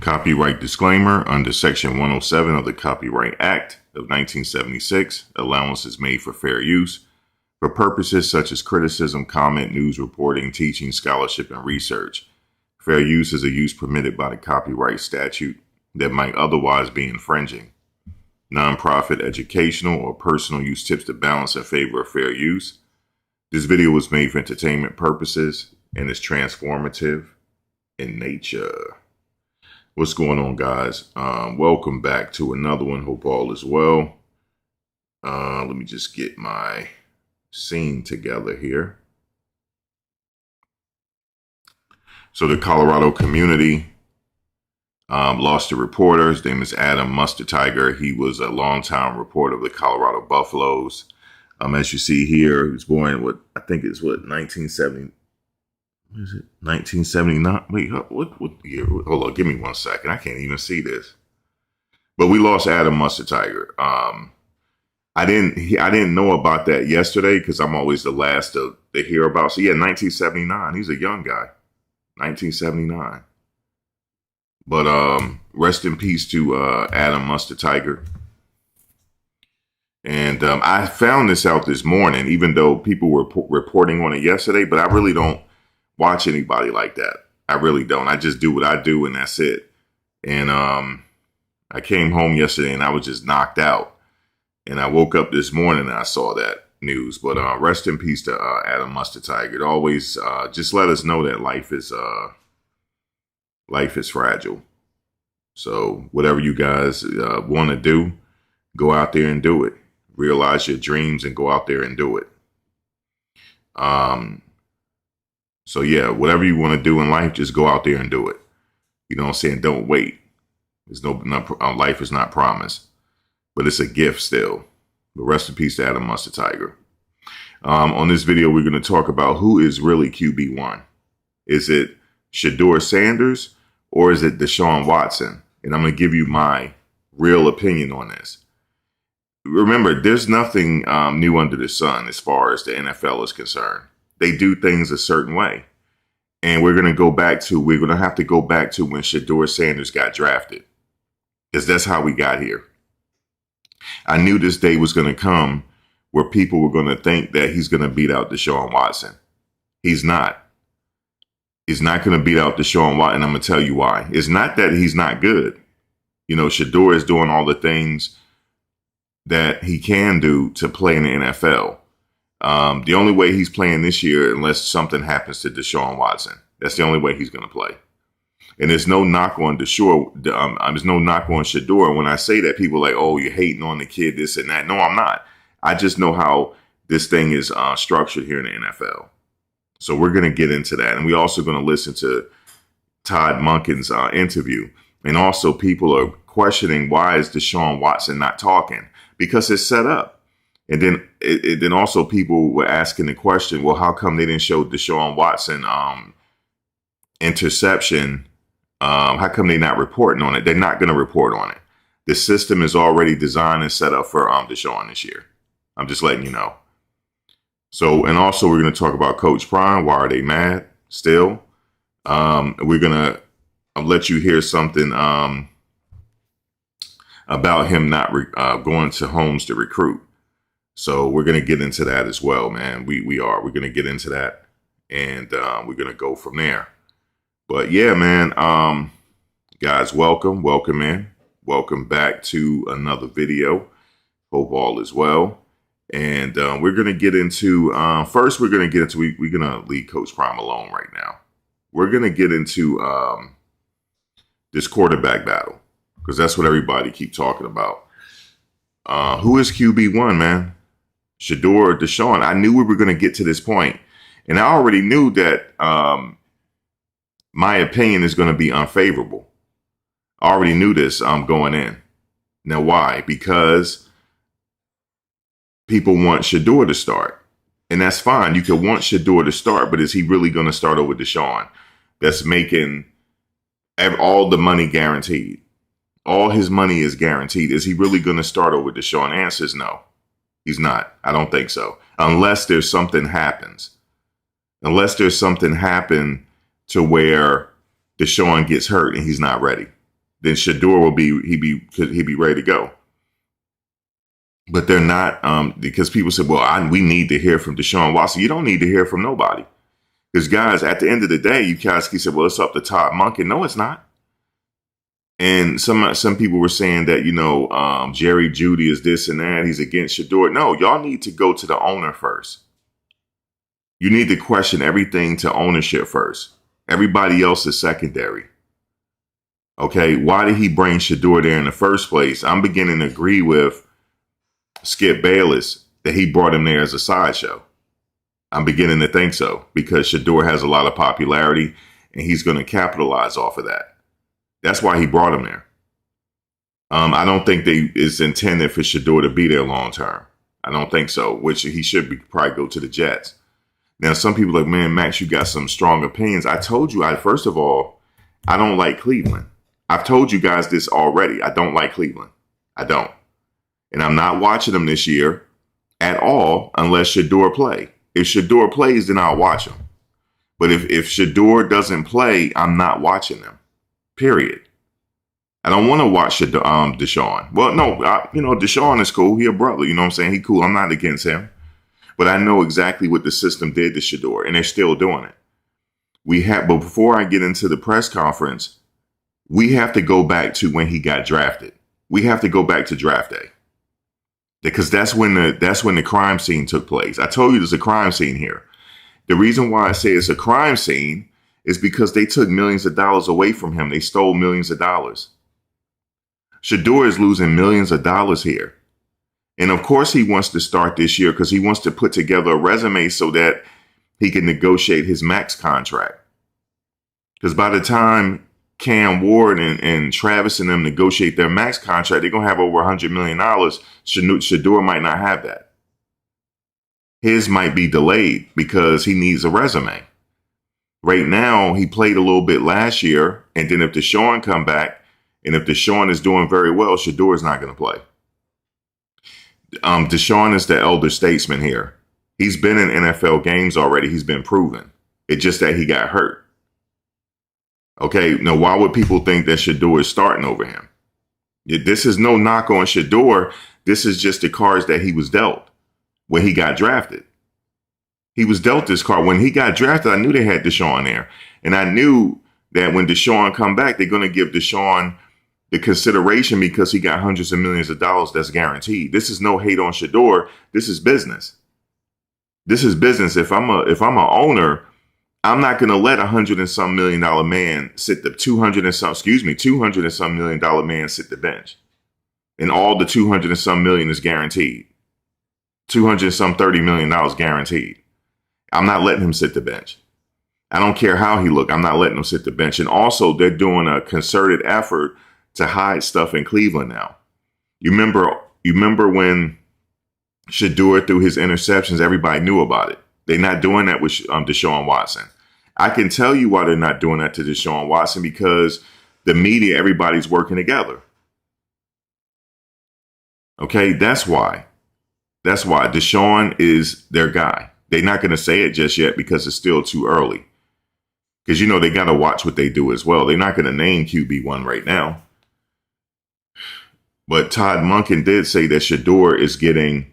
Copyright disclaimer: under Section 107 of the Copyright Act of 1976, allowance is made for fair use for purposes such as criticism, comment, news reporting, teaching, scholarship, and research. Fair use is a use permitted by the copyright statute that might otherwise be infringing. Nonprofit, educational, or personal use tips the balance in favor of fair use. This video was made for entertainment purposes and is transformative in nature. What's going on, guys? Welcome back to another one. Hope all is well. Let me just get my scene together here. So the Colorado community lost a reporter. His name is Adam Munsterteiger. He was a longtime reporter of the Colorado Buffaloes. As you see here, he was born in 1970. What is it? 1979? Wait, what year? Hold on, give me 1 second. I can't even see this. But we lost Adam Munsterteiger. I didn't know about that yesterday because I'm always the last to hear about. So yeah, 1979. He's a young guy. 1979. But rest in peace to Adam Munsterteiger. And I found this out this morning, even though people were reporting on it yesterday. But I really don't watch anybody like that. I really don't. I just do what I do and that's it. And I came home yesterday and I was just knocked out. And I woke up this morning and I saw that news. But rest in peace to Adam Munsterteiger. It always just let us know that life is fragile. So whatever you guys want to do, go out there and do it. Realize your dreams and go out there and do it. So yeah, whatever you want to do in life, just go out there and do it. You know what I'm saying? Don't wait. There's life is not promised, but it's a gift still. But rest in peace to Adam Munsterteiger. On this video, we're going to talk about who is really QB1. Is it Shedeur Sanders or is it Deshaun Watson? And I'm going to give you my real opinion on this. Remember, there's nothing new under the sun as far as the NFL is concerned. They do things a certain way. And we're going to have to go back to when Shedeur Sanders got drafted. Because that's how we got here. I knew this day was going to come where people were going to think that he's going to beat out Deshaun Watson. He's not. He's not going to beat out Deshaun Watson. And I'm going to tell you why. It's not that he's not good. You know, Shedeur is doing all the things that he can do to play in the NFL. The only way he's playing this year, unless something happens to Deshaun Watson, that's the only way he's going to play. And there's no knock on Deshaun. There's no knock on Shedeur. When I say that, people are like, "Oh, you're hating on the kid, this and that." No, I'm not. I just know how this thing is structured here in the NFL. So we're going to get into that, and we're also going to listen to Todd Monken's interview. And also, people are questioning why is Deshaun Watson not talking? Because it's set up. And then also people were asking the question, well, how come they didn't show Deshaun Watson interception? How come they're not reporting on it? They're not going to report on it. The system is already designed and set up for Deshaun this year. I'm just letting you know. So, and also we're going to talk about Coach Prime. Why are they mad still? We're going to let you hear something about him not going to homes to recruit. So we're going to get into that as well, man. We're going to get into that and we're going to go from there. But yeah, man, guys, welcome in. Welcome back to another video. Hope all is well. And we're going to get into, first we're going to leave Coach Prime alone right now. We're going to get into this quarterback battle because that's what everybody keep talking about. Who is QB1, man? Shedeur or Deshaun? I knew we were going to get to this point, and I already knew that my opinion is going to be unfavorable. I already knew this going in. Now, why? Because people want Shedeur to start, and that's fine. You can want Shedeur to start, but is he really going to start over Deshaun? That's making all the money guaranteed. All his money is guaranteed. Is he really going to start over Deshaun? Answer is no. He's not. I don't think so. Unless there's something happens. Unless there's something happen to where Deshaun gets hurt and he's not ready. then Shedeur will be ready to go. But they're not, because people said, well, we need to hear from Deshaun Watson. You don't need to hear from nobody. Because guys, at the end of the day, you guys can say, well, it's up to Todd Monken. No, it's not. And some people were saying that, Jerry Jeudy is this and that. He's against Shedeur. No, y'all need to go to the owner first. You need to question everything to ownership first. Everybody else is secondary. Okay, why did he bring Shedeur there in the first place? I'm beginning to agree with Skip Bayless that he brought him there as a sideshow. I'm beginning to think so because Shedeur has a lot of popularity and he's going to capitalize off of that. That's why he brought him there. I don't think it's intended for Shedeur to be there long term. I don't think so, which he should probably go to the Jets. Now, some people are like, man, Max, you got some strong opinions. I told you, first of all, I don't like Cleveland. I've told you guys this already. I don't like Cleveland. I don't. And I'm not watching them this year at all unless Shedeur play. If Shedeur plays, then I'll watch him. But if Shedeur doesn't play, I'm not watching them. Period. I don't want to watch Deshaun. Well, no, Deshaun is cool. He a brother. You know what I'm saying? He cool. I'm not against him. But I know exactly what the system did to Shedeur, and they're still doing it. But before I get into the press conference, we have to go back to when he got drafted. We have to go back to draft day. Because that's when the crime scene took place. I told you there's a crime scene here. The reason why I say it's a crime scene is because they took millions of dollars away from him. They stole millions of dollars. Shedeur is losing millions of dollars here. And of course he wants to start this year because he wants to put together a resume so that he can negotiate his max contract. Because by the time Cam Ward and Travis and them negotiate their max contract, they're going to have over $100 million. Shedeur might not have that. His might be delayed because he needs a resume. Right now, he played a little bit last year. And then if Deshaun come back and if Deshaun is doing very well, Shedeur is not going to play. Deshaun is the elder statesman here. He's been in NFL games already. He's been proven. It's just that he got hurt. Okay, now why would people think that Shedeur is starting over him? This is no knock on Shedeur. This is just the cards that he was dealt when he got drafted. He was dealt this card. When he got drafted, I knew they had Deshaun there. And I knew that when Deshaun come back, they're going to give Deshaun the consideration because he got hundreds of millions of dollars that's guaranteed. This is no hate on Shedeur. This is business. This is business. If I'm an owner, I'm not going to let $100 and some million man sit the $200 and some million man sit the bench. And all the $200 and some million is guaranteed. $200 and some $30 million guaranteed. I'm not letting him sit the bench. I don't care how he look. I'm not letting him sit the bench. And also they're doing a concerted effort to hide stuff in Cleveland now. You remember when Shedeur threw his interceptions, everybody knew about it. They're not doing that with Deshaun Watson. I can tell you why they're not doing that to Deshaun Watson because the media, everybody's working together. Okay, that's why. That's why Deshaun is their guy. They're not going to say it just yet because it's still too early. Because, they got to watch what they do as well. They're not going to name QB1 right now. But Todd Monken did say that Shedeur is getting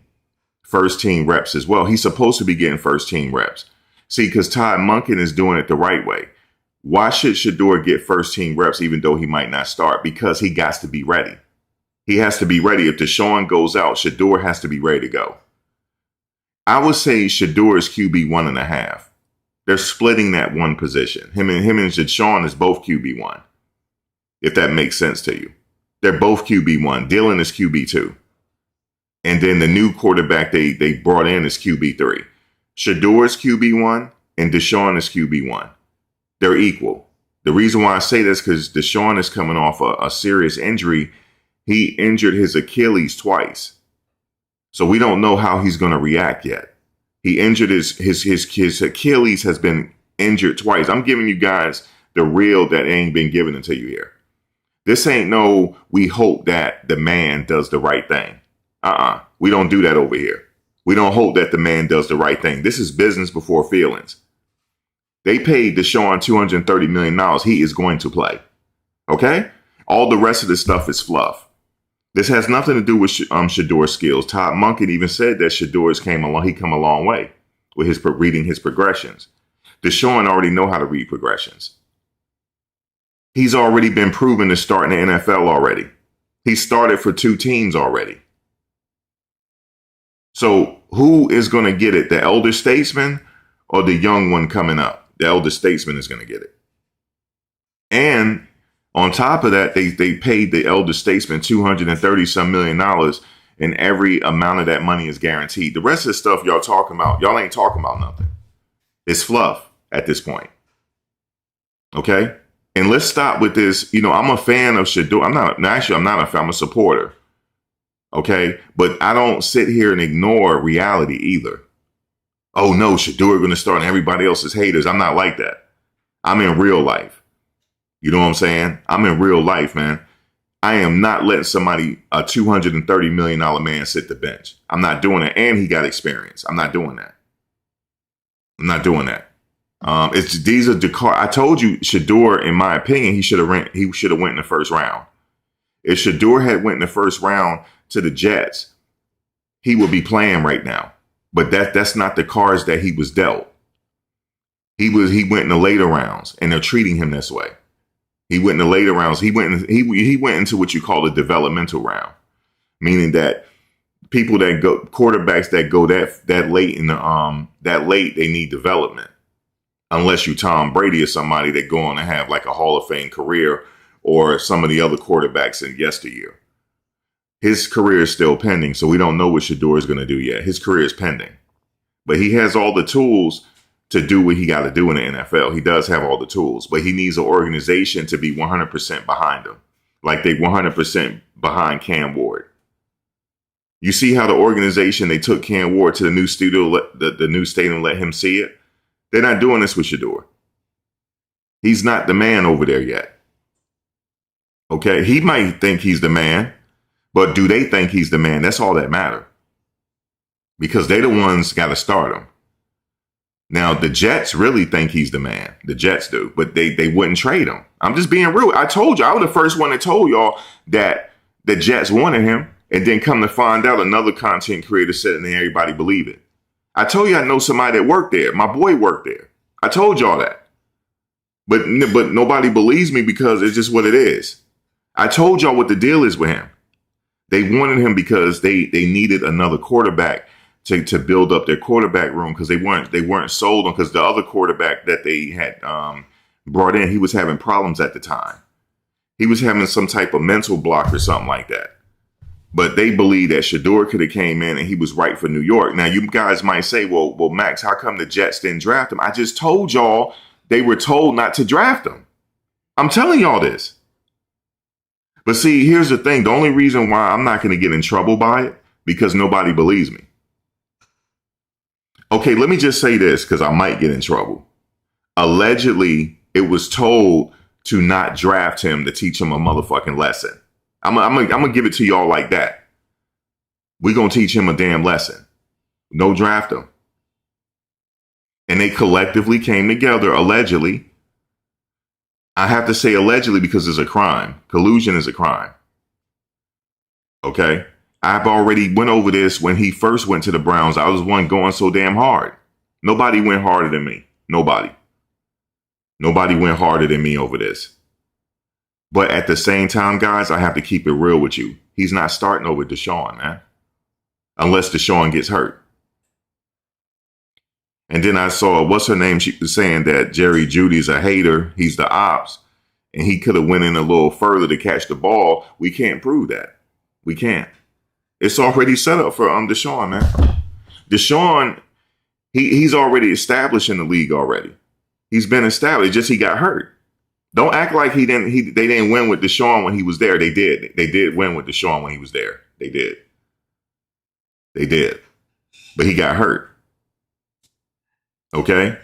first team reps as well. He's supposed to be getting first team reps. See, because Todd Monken is doing it the right way. Why should Shedeur get first team reps even though he might not start? Because he got to be ready. He has to be ready. If Deshaun goes out, Shedeur has to be ready to go. I would say Shedeur is QB1.5. They're splitting that one position. Him and Deshaun is both QB1. If that makes sense to you. They're both QB1. Dylan is QB2. And then the new quarterback they brought in is QB3. Shedeur is QB1 and Deshaun is QB1. They're equal. The reason why I say this is because Deshaun is coming off a serious injury. He injured his Achilles twice. So we don't know how he's going to react yet. He injured his Achilles has been injured twice. I'm giving you guys the real that ain't been given until you hear. This ain't no, we hope that the man does the right thing. We don't do that over here. We don't hope that the man does the right thing. This is business before feelings. They paid Deshaun $230 million. He is going to play. Okay? All the rest of this stuff is fluff. This has nothing to do with Shedeur's skills. Todd Monken even said that Shedeur's come a long way with his reading his progressions. Deshaun already know how to read progressions. He's already been proven to start in the NFL already. He started for 2 teams already. So who is going to get it? The elder statesman or the young one coming up? The elder statesman is going to get it. And on top of that, they paid the elder statesman $230-some million, and every amount of that money is guaranteed. The rest of the stuff y'all talking about, y'all ain't talking about nothing. It's fluff at this point. Okay? And let's stop with this. You know, I'm a fan of Shedeur. I'm not a fan. I'm a supporter. Okay? But I don't sit here and ignore reality either. Oh, no, Shedeur going to start and everybody else is haters. I'm not like that. I'm in real life. You know what I'm saying? I'm in real life, man. I am not letting somebody, a $230 million man, sit the bench. I'm not doing it. And he got experience. I'm not doing that. I'm not doing that. These are the I told you, Shedeur, in my opinion, he should have went in the first round. If Shedeur had went in the first round to the Jets, he would be playing right now. But that's not the cards that he was dealt. He went in the later rounds, and they're treating him this way. He went in the later rounds. He went into what you call a developmental round, meaning that people that go quarterbacks that go that late in the they need development. Unless you Tom Brady or somebody that go on to have like a Hall of Fame career, or some of the other quarterbacks in yesteryear. His career is still pending, so we don't know what Shedeur is going to do yet. His career is pending, but he has all the tools to do what he got to do in the NFL. He does have all the tools, but he needs an organization to be 100% behind him, like they 100% behind Cam Ward. You see how the organization, they took Cam Ward to the new studio, the new stadium, let him see it. They're not doing this with Shedeur. He's not the man over there yet. Okay, he might think he's the man, but do they think he's the man? That's all that matters. Because they the ones got to start him. Now, the Jets really think he's the man. The Jets do, but they wouldn't trade him. I'm just being real. I told you, I was the first one that told y'all that the Jets wanted him, and then come to find out another content creator said it and everybody believed it. I told you I know somebody that worked there. My boy worked there. I told y'all that. But nobody believes me because it's just what it is. I told y'all what the deal is with him. They wanted him because they needed another quarterback to build up their quarterback room, because they weren't sold on, because the other quarterback that they had brought in, he was having problems at the time. He was having some type of mental block or something like that. But they believe that Shedeur could have came in and he was right for New York. Now, you guys might say, well, Max, how come the Jets didn't draft him? I just told y'all they were told not to draft him. I'm telling y'all this. But see, here's the thing. The only reason why I'm not going to get in trouble by it, because nobody believes me. Okay, let me just say this, because I might get in trouble. Allegedly, it was told to not draft him to teach him a motherfucking lesson. I'm gonna give it to y'all like that. We're going to teach him a damn lesson. No draft him. And they collectively came together, allegedly. I have to say allegedly because it's a crime. Collusion is a crime. Okay? I've already went over this when he first went to the Browns. I was one going so damn hard. Nobody went harder than me. Nobody went harder than me over this. But at the same time, guys, I have to keep it real with you. He's not starting over Deshaun, man. Unless Deshaun gets hurt. And then I saw, what's her name? She was saying that Jerry Judy's a hater. He's the ops. And he could have went in a little further to catch the ball. We can't prove that. We can't. It's already set up for Deshaun, man. Deshaun, he's already established in the league already. He's been established, just he got hurt. Don't act like they didn't win with Deshaun when he was there. They did. They did win with Deshaun when he was there. They did. They did. But he got hurt. Okay?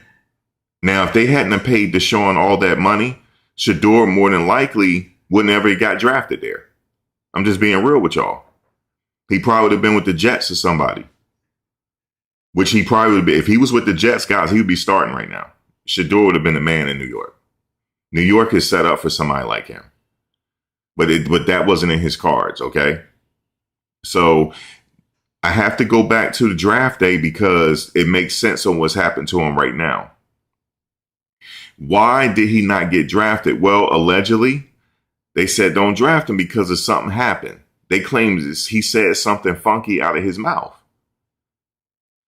Now, if they hadn't have paid Deshaun all that money, Shedeur more than likely wouldn't ever got drafted there. I'm just being real with y'all. He probably would have been with the Jets or somebody. Which he probably would be. If he was with the Jets, guys, he would be starting right now. Shedeur would have been the man in New York. New York is set up for somebody like him. but that wasn't in his cards. Okay. So I have to go back to the draft day because it makes sense on what's happened to him right now. Why did he not get drafted? Well, allegedly, they said don't draft him because of something happened. They claimed he said something funky out of his mouth.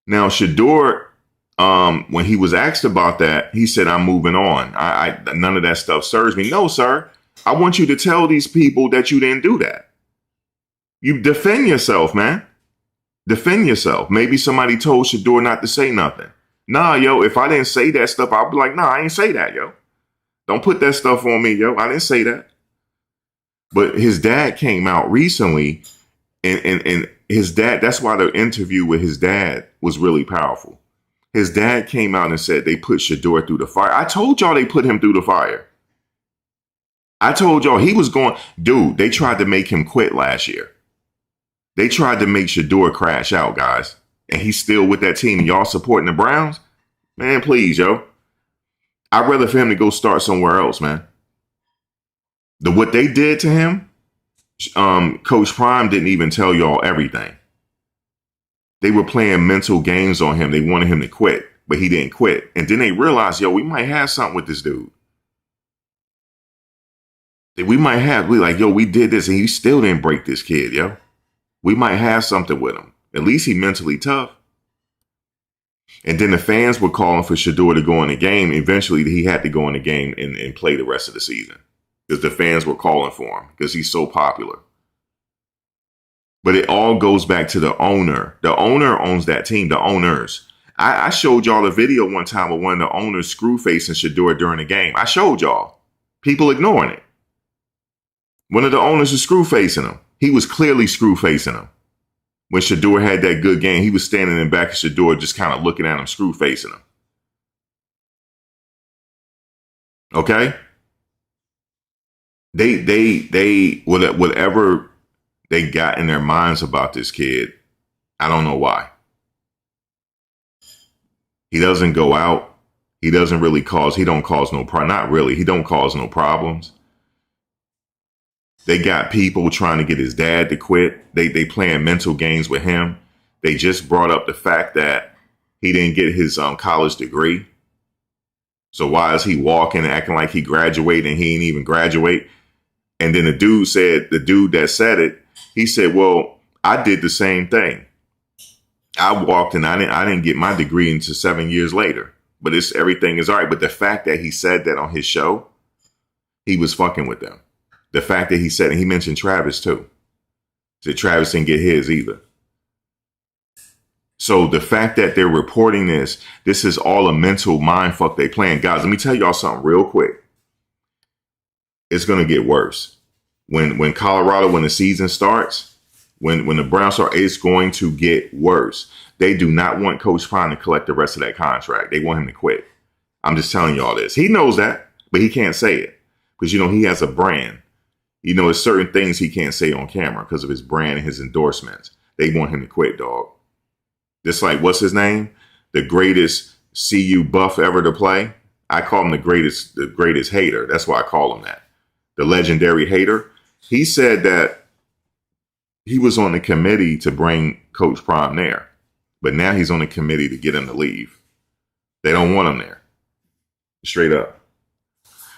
Now, Shedeur, when he was asked about that, he said, I'm moving on. I none of that stuff serves me. No, sir. I want you to tell these people that you didn't do that. You defend yourself, man. Defend yourself. Maybe somebody told Shedeur not to say nothing. Nah, yo, if I didn't say that stuff, I'll be like, nah, I ain't say that, yo. Don't put that stuff on me, yo. I didn't say that. But his dad came out recently, and his dad, that's why the interview with his dad was really powerful. His dad came out and said they put Shedeur through the fire. I told y'all they put him through the fire. I told y'all he was going, dude, they tried to make him quit last year. They tried to make Shedeur crash out, guys. And he's still with that team. Y'all supporting the Browns? Man, please, yo. I'd rather for him to go start somewhere else, man. What they did to him, Coach Prime didn't even tell y'all everything. They were playing mental games on him. They wanted him to quit, but he didn't quit. And then they realized, yo, we might have something with this dude. We did this and he still didn't break this kid, yo. We might have something with him. At least he mentally tough. And then the fans were calling for Shedeur to go in the game. Eventually, he had to go in the game and play the rest of the season because the fans were calling for him because he's so popular. But it all goes back to the owner. The owner owns that team, the owners. I showed y'all a video one time of one of the owners screw facing Shedeur during the game. I showed y'all. People ignoring it. One of the owners was screw facing him. He was clearly screw facing him. When Shedeur had that good game, he was standing in back of Shedeur just kind of looking at him, screw facing him. Okay? They whatever they got in their minds about this kid, I don't know why. He doesn't go out. He doesn't really he don't cause no problem. Not really. He don't cause no problems. They got people trying to get his dad to quit. They playing mental games with him. They just brought up the fact that he didn't get his college degree. So why is he walking and acting like he graduated and he ain't even graduate? And then the dude that said it, he said, well, I did the same thing. I walked and I didn't get my degree until 7 years later. But everything is all right. But the fact that he said that on his show, he was fucking with them. The fact that he said, and he mentioned Travis too. Said Travis didn't get his either. So the fact that they're reporting this is all a mental mind fuck they playing. Guys, let me tell y'all something real quick. It's going to get worse. When Colorado, when the season starts, when the Browns start, it's going to get worse. They do not want Coach Prime to collect the rest of that contract. They want him to quit. I'm just telling y'all this. He knows that, but he can't say it because, he has a brand. There's certain things he can't say on camera because of his brand and his endorsements. They want him to quit, dog. Just like, what's his name? The greatest CU buff ever to play. I call him the greatest hater. That's why I call him that. The legendary hater. He said that he was on the committee to bring Coach Prime there. But now he's on the committee to get him to leave. They don't want him there. Straight up.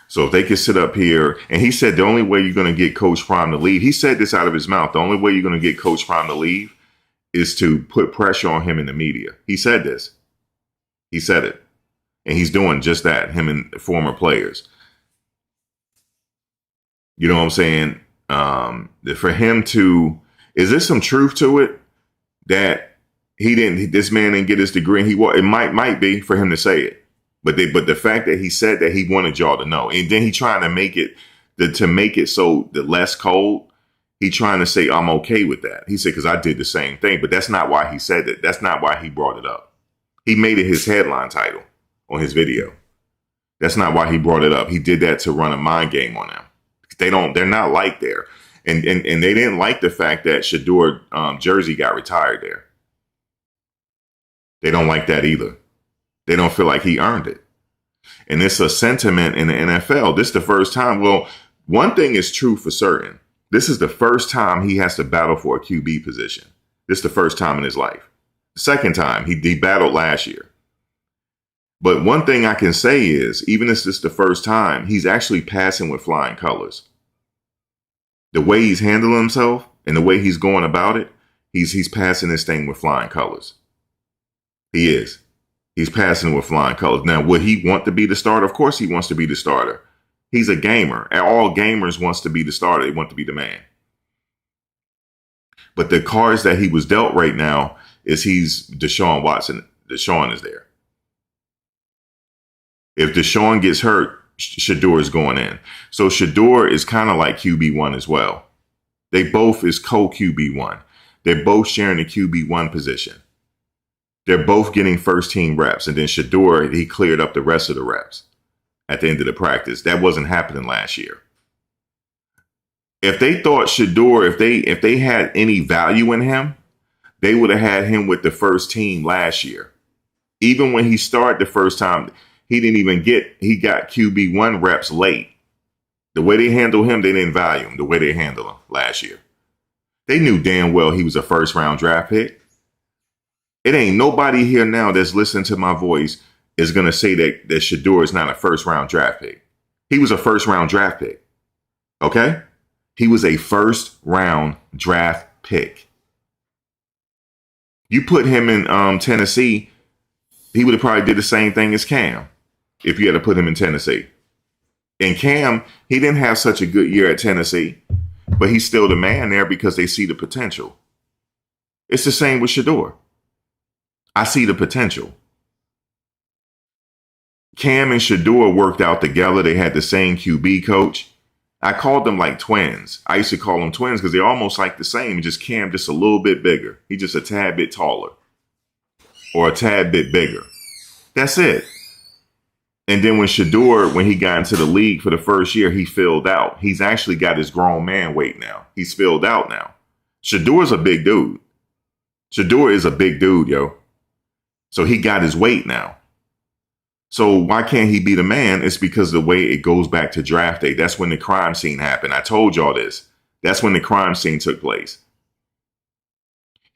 So if they could sit up here, and he said the only way you're going to get Coach Prime to leave, he said this out of his mouth, the only way you're going to get Coach Prime to leave is to put pressure on him in the media. He said this. He said it. And he's doing just that, him and former players. You know what I'm saying? For him to, is there some truth to it that this man didn't get his degree? And it might be for him to say it. But the fact that he said that he wanted y'all to know, and then he trying to make it so the less cold, he trying to say, I'm okay with that. He said, because I did the same thing, but that's not why he said that. That's not why he brought it up. He made it his headline title on his video. That's not why he brought it up. He did that to run a mind game on them. They're not like there. And they didn't like the fact that Shedeur jersey got retired there. They don't like that either. They don't feel like he earned it. And it's a sentiment in the NFL. This is the first time. Well, One thing is true for certain. This is the first time he has to battle for a QB position. This is the first time in his life. The second time, he battled last year. But one thing I can say is, even if this is the first time, he's actually passing with flying colors. The way he's handling himself and the way he's going about it, he's passing this thing with flying colors. He is. He's passing with flying colors. Now, would he want to be the starter? Of course he wants to be the starter. He's a gamer. And all gamers wants to be the starter. They want to be the man. But the cards that he was dealt right now is he's Deshaun Watson. Deshaun is there. If Deshaun gets hurt, Shedeur is going in. So Shedeur is kind of like QB1 as well. They both is co-QB1. They're both sharing the QB1 position. They're both getting first team reps. And then Shedeur, he cleared up the rest of the reps at the end of the practice. That wasn't happening last year. If they thought Shedeur, if they had any value in him, they would have had him with the first team last year. Even when he started the first time, he got QB1 reps late. The way they handled him, they didn't value him the way they handled him last year. They knew damn well he was a first round draft pick. It ain't nobody here now that's listening to my voice is going to say that Shedeur is not a first round draft pick. He was a first round draft pick. Okay? He was a first round draft pick. You put him in Tennessee, he would have probably did the same thing as Cam if you had to put him in Tennessee. And Cam, he didn't have such a good year at Tennessee, but he's still the man there because they see the potential. It's the same with Shedeur. I see the potential. Cam and Shedeur worked out together. They had the same QB coach. I called them like twins. I used to call them twins because they're almost like the same. Just Cam just a little bit bigger. He's just a tad bit taller or a tad bit bigger. That's it. And then when Shedeur, when he got into the league for the first year, he filled out. He's actually got his grown man weight now. He's filled out now. Shedeur's a big dude. Shedeur is a big dude, yo. So he got his weight now. So why can't he be the man? It's because the way it goes back to draft day. That's when the crime scene happened. I told y'all this. That's when the crime scene took place.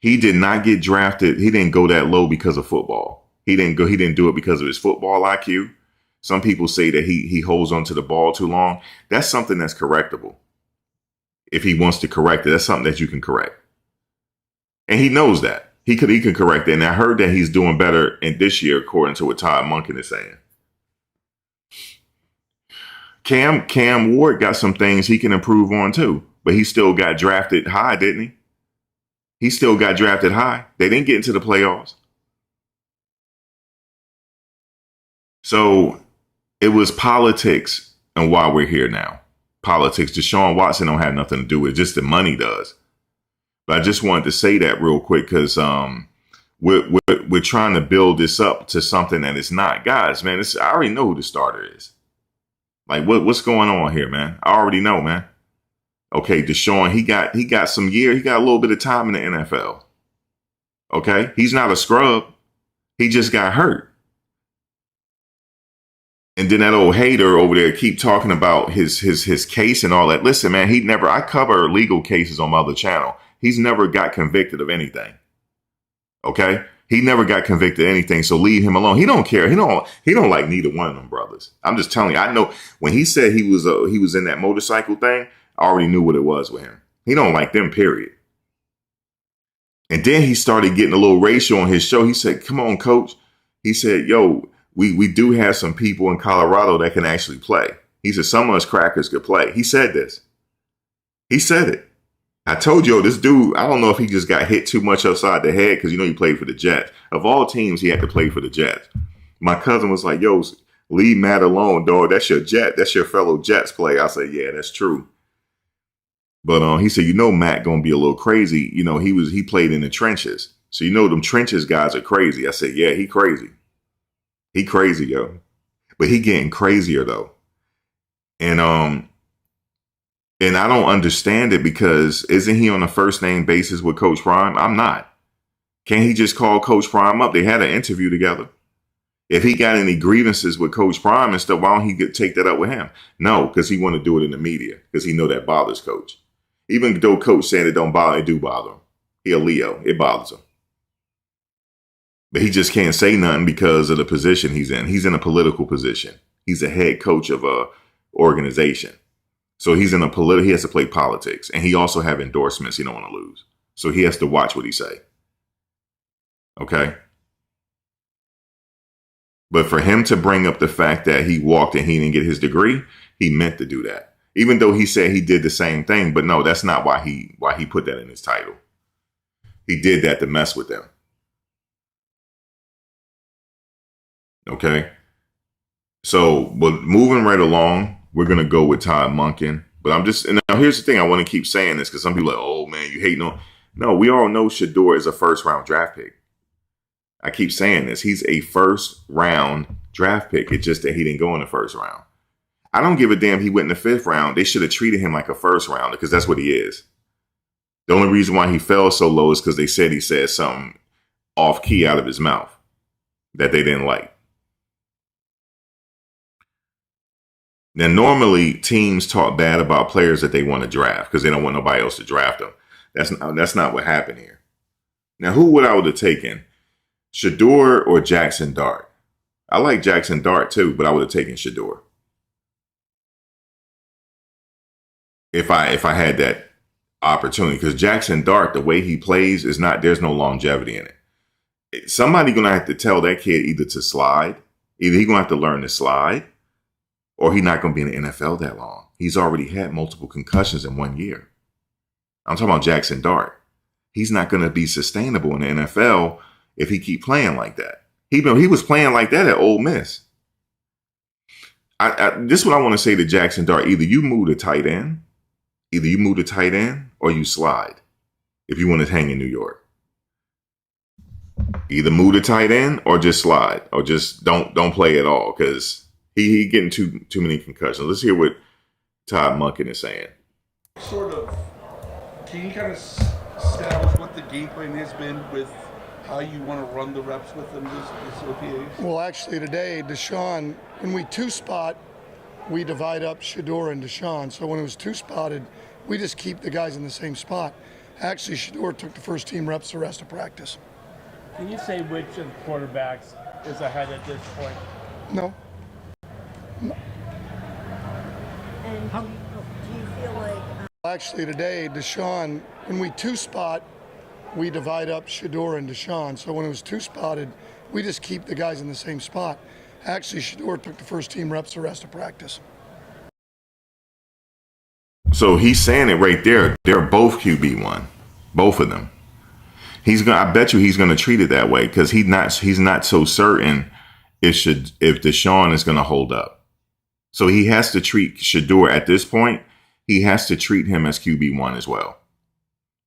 He did not get drafted. He didn't go that low because of football. He didn't do it because of his football IQ. Some people say that he holds onto the ball too long. That's something that's correctable. If he wants to correct it, that's something that you can correct. And he knows that. He can correct it. And I heard that he's doing better in this year, according to what Todd Monken is saying. Cam Ward got some things he can improve on too, but he still got drafted high, didn't he? He still got drafted high. They didn't get into the playoffs. So it was politics and why we're here now. Politics. Deshaun Watson don't have nothing to do with it. Just the money does. But I just wanted to say that real quick because we're trying to build this up to something that it's not. Guys, man, I already know who the starter is. Like, what's going on here, man? I already know, man. Okay, Deshaun, he got some year. He got a little bit of time in the NFL. Okay, he's not a scrub. He just got hurt. And then that old hater over there keep talking about his case and all that. Listen, man, I cover legal cases on my other channel. He's never got convicted of anything. Okay? He never got convicted of anything, so leave him alone. He don't care. He don't like neither one of them brothers. I'm just telling you. I know when he said he was in that motorcycle thing, I already knew what it was with him. He don't like them, period. And then he started getting a little racial on his show. He said, "Come on, coach." He said, "Yo, we do have some people in Colorado that can actually play." He said, "Some of us crackers could play." He said this. He said it. I told you, this dude, I don't know if he just got hit too much upside the head because, he played for the Jets. Of all teams, he had to play for the Jets. My cousin was like, "Yo, leave Matt alone, dog. That's your Jet. That's your fellow Jets player." I said, "Yeah, that's true." But he said, Matt going to be a little crazy. He played in the trenches. So, them trenches guys are crazy. I said, "Yeah, he crazy. He crazy, yo." But he getting crazier, though. And I don't understand it because isn't he on a first name basis with Coach Prime? I'm not. Can't he just call Coach Prime up? They had an interview together. If he got any grievances with Coach Prime and stuff, why don't he take that up with him? No, because he want to do it in the media because he know that bothers Coach. Even though Coach saying it don't bother, it do bother him. He a Leo. It bothers him. But he just can't say nothing because of the position he's in. He's in a political position. He's a head coach of a organization. So he's in a he has to play politics. And he also have endorsements he don't want to lose. So he has to watch what he say. Okay? But for him to bring up the fact that he walked and he didn't get his degree, he meant to do that. Even though he said he did the same thing. But no, that's not why he put that in his title. He did that to mess with them. Okay? So, but moving right along, we're going to go with Todd Monken. But and now here's the thing. I want to keep saying this because some people are like, oh man, you hate no. No, we all know Shedeur is a first round draft pick. I keep saying this. He's a first round draft pick. It's just that he didn't go in the first round. I don't give a damn he went in the fifth round. They should have treated him like a first rounder because that's what he is. The only reason why he fell so low is because they said he said something off key out of his mouth that they didn't like. Now, normally teams talk bad about players that they want to draft because they don't want nobody else to draft them. That's not what happened here. Now, who would I would have taken? Shedeur or Jackson Dart? I like Jackson Dart too, but I would have taken Shedeur. If I had that opportunity, because Jackson Dart, the way he plays there's no longevity in it. Somebody gonna have to tell that kid either to slide, either he's gonna have to learn to slide, or he's not gonna be in the NFL that long. He's already had multiple concussions in 1 year. I'm talking about Jackson Dart. He's not gonna be sustainable in the NFL if he keep playing like that. He was playing like that at Ole Miss. This is what I want to say to Jackson Dart. Either you move to tight end, or you slide if you want to hang in New York. Either move to tight end or just slide, or just don't play at all because he getting too many concussions. Let's hear what Todd Monken is saying. Can you kind of establish what the game plan has been with how you want to run the reps with them this OTAs? Well, actually today, Deshaun, when we two-spot, we divide up Shedeur and Deshaun. So when it was two-spotted, we just keep the guys in the same spot. Actually, Shedeur took the first team reps the rest of practice. Can you say which of the quarterbacks is ahead at this point? No. And do you feel like... Actually today, Deshaun, when we two-spot, we divide up Shedeur and Deshaun. So when it was two-spotted, we just keep the guys in the same spot. Actually, Shedeur took the first team reps the rest of practice. So he's saying it right there. They're both QB1, both of them. I bet you he's gonna treat it that way because he's not so certain if Deshaun is gonna hold up. So he has to treat Shedeur at this point. He has to treat him as QB1 as well.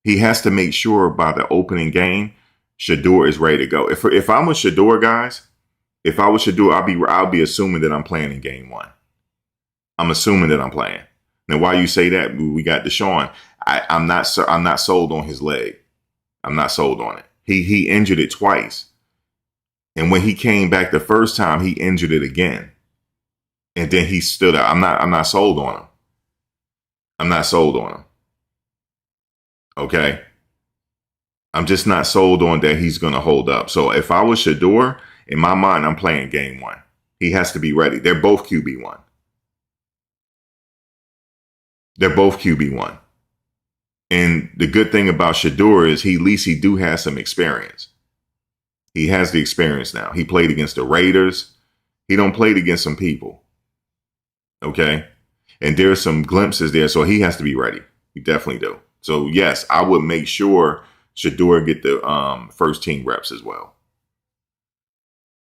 He has to make sure by the opening game, Shedeur is ready to go. If I'm with Shedeur, guys, if I was Shedeur, I'll be assuming that I'm playing in game one. I'm assuming that I'm playing. Now, why you say that? We got Deshaun. I'm not sold on his leg. I'm not sold on it. He injured it twice, and when he came back the first time, he injured it again, and then he stood out. I'm not sold on him. I'm not sold on him. Okay. I'm just not sold on that he's going to hold up. So if I was Shedeur, in my mind, I'm playing game one. He has to be ready. They're both QB1. They're both QB1. And the good thing about Shedeur is at least he do have some experience. He has the experience now. He played against the Raiders. He don't played against some people. Okay. And there's some glimpses there. So he has to be ready. He definitely do. So yes, I would make sure Shedeur get the first team reps as well.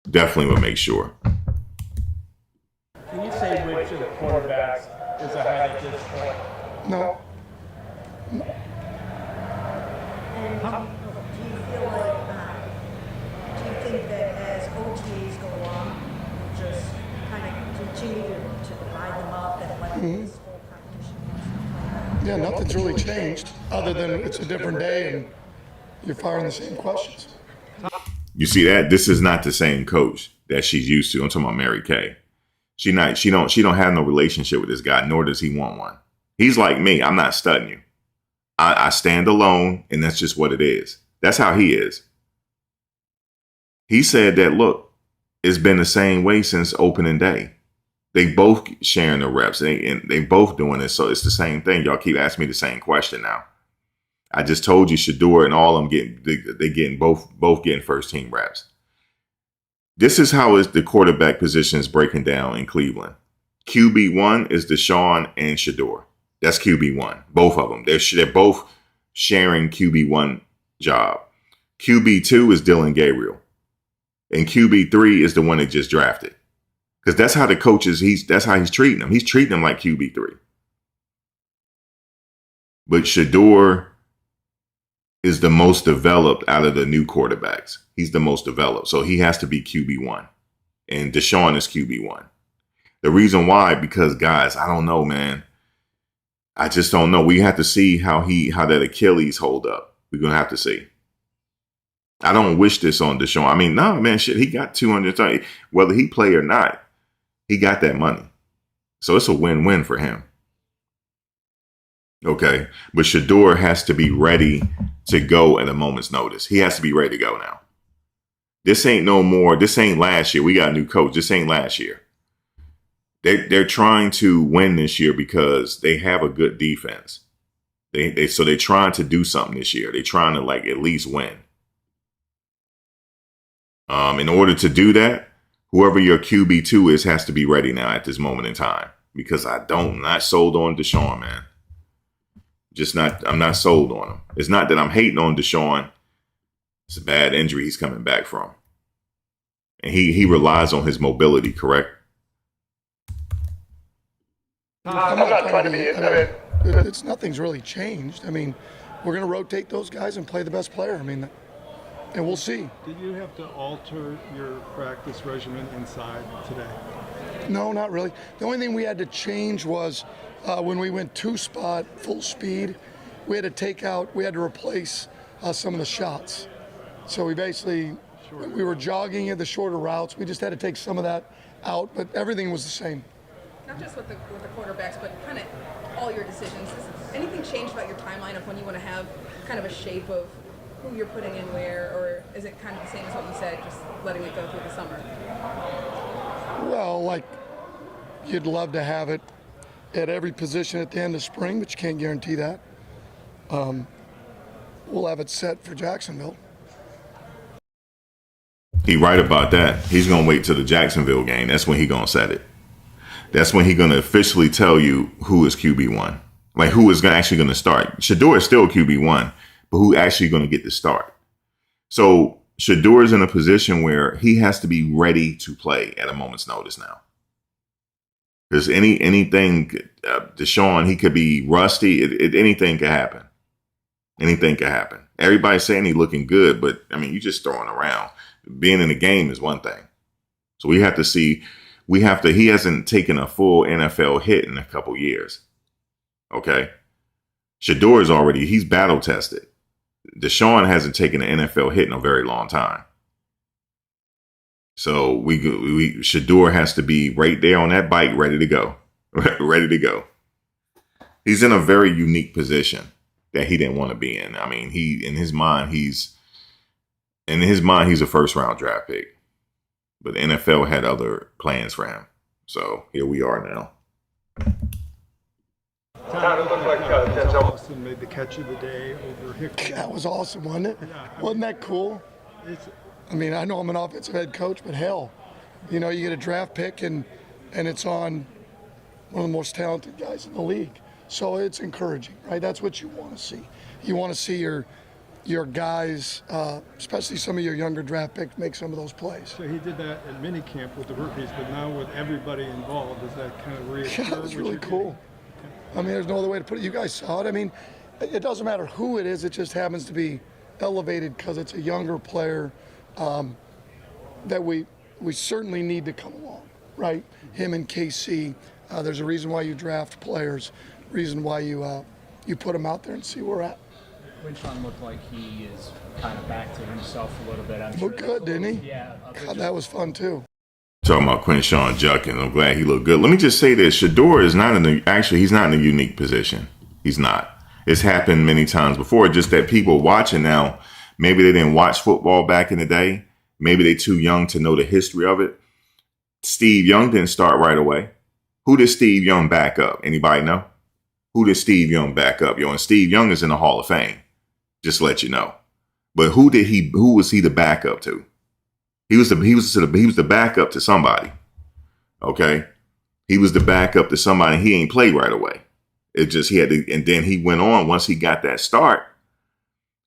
Definitely would make sure. Can you say which of the quarterbacks is ahead at this point? No. And do you feel like, do you think that as OTAs go along, we'll just kind of continue to divide them up and let this whole competition? Yeah, nothing's really changed other than it's a different day and you're firing the same questions. You see that? This is not the same coach. that she's used to. I'm talking about Mary Kay. She don't have no relationship with this guy, nor does he want one. He's like me. I'm not studying you. I stand alone, and that's just what it is. That's how he is. He said that, look, it's been the same way since opening day. They both sharing the reps, and they both doing this, so it's the same thing. Y'all keep asking me the same question now. I just told you Shedeur and all of them getting both getting first team reps. This is how the quarterback position is breaking down in Cleveland. QB1 is Deshaun and Shedeur. That's QB1. Both of them. They're both sharing QB1 job. QB2 is Dylan Gabriel. And QB3 is the one that just drafted. Because that's how the coaches, that's how he's treating them. He's treating them like QB3. But Shedeur is the most developed out of the new quarterbacks. He's the most developed. So he has to be QB1. And Deshaun is QB1. The reason why, because guys, I don't know, man. I just don't know. We have to see how that Achilles hold up. We're going to have to see. I don't wish this on Deshaun. I mean, no, man, shit, he got 230. Whether he play or not, he got that money. So it's a win-win for him. Okay. But Shedeur has to be ready to go at a moment's notice. He has to be ready to go now. This ain't no more. This ain't last year. We got a new coach. This ain't last year. They're trying to win this year because they have a good defense. So they're trying to do something this year. They're trying to at least win. In order to do that, whoever your QB2 is has to be ready now at this moment in time. Because I'm not sold on Deshaun, man. I'm not sold on him. It's not that I'm hating on Deshaun. It's a bad injury he's coming back from. And he relies on his mobility, correct? I'm not trying to be. It's nothing's really changed. I mean, we're going to rotate those guys and play the best player. I mean, and we'll see. Did you have to alter your practice regimen inside today? No, not really. The only thing we had to change was when we went two-spot full speed, we had to replace some of the shots. So we basically, we were jogging at the shorter routes. We just had to take some of that out, but everything was the same. Not just with the quarterbacks, but kind of all your decisions. Has anything changed about your timeline of when you want to have kind of a shape of who you're putting in where, or is it kind of the same as what you said, just letting it go through the summer? Well, you'd love to have it at every position at the end of spring, but you can't guarantee that. We'll have it set for Jacksonville. He right about that. He's going to wait till the Jacksonville game. That's when he going to set it. That's when he's going to officially tell you who is QB1. Who is actually going to start. Shedeur is still QB1, but who actually going to get the start? So Shedeur is in a position where he has to be ready to play at a moment's notice now. Because anything, Deshaun, he could be rusty. Anything could happen. Anything could happen. Everybody's saying he's looking good, but, you just throwing around. Being in the game is one thing. So we have to see. He hasn't taken a full NFL hit in a couple years. Okay. Shedeur he's battle tested. Deshaun hasn't taken an NFL hit in a very long time. So Shedeur has to be right there on that bike, ready to go. Ready to go. He's in a very unique position that he didn't want to be in. In his mind, he's a first round draft pick. But the NFL had other plans for him. So here we are now. Todd, it looked like Denzel Austin made the catch of the day over Hicks. That was awesome, wasn't it? Wasn't that cool? I know I'm an offensive head coach, but hell, you get a draft pick and it's on one of the most talented guys in the league. So it's encouraging, right? That's what you want to see. You want to see your guys, especially some of your younger draft picks, make some of those plays. So he did that at minicamp with the rookies, but now with everybody involved, does that kind of reassure? Yeah, that was really cool. There's no other way to put it. You guys saw it. It doesn't matter who it is. It just happens to be elevated because it's a younger player that we certainly need to come along, right? Him and KC. There's a reason why you draft players, reason why you put them out there and see where we're at. Deshaun looked like he is kind of back to himself a little bit. Looked good, didn't he? Yeah. God, that was fun too. Talking about Quinshawn Judkins. I'm glad he looked good. Let me just say this. Shedeur is not he's not in a unique position. He's not. It's happened many times before. Just that people watching now, maybe they didn't watch football back in the day. Maybe they're too young to know the history of it. Steve Young didn't start right away. Who did Steve Young back up? Anybody know? Who did Steve Young back up? And Steve Young is in the Hall of Fame. Just to let you know. But who was he the backup to? He was the backup to somebody. Okay? He was the backup to somebody. He ain't played right away. It just, he had to, and then he went on, once he got that start,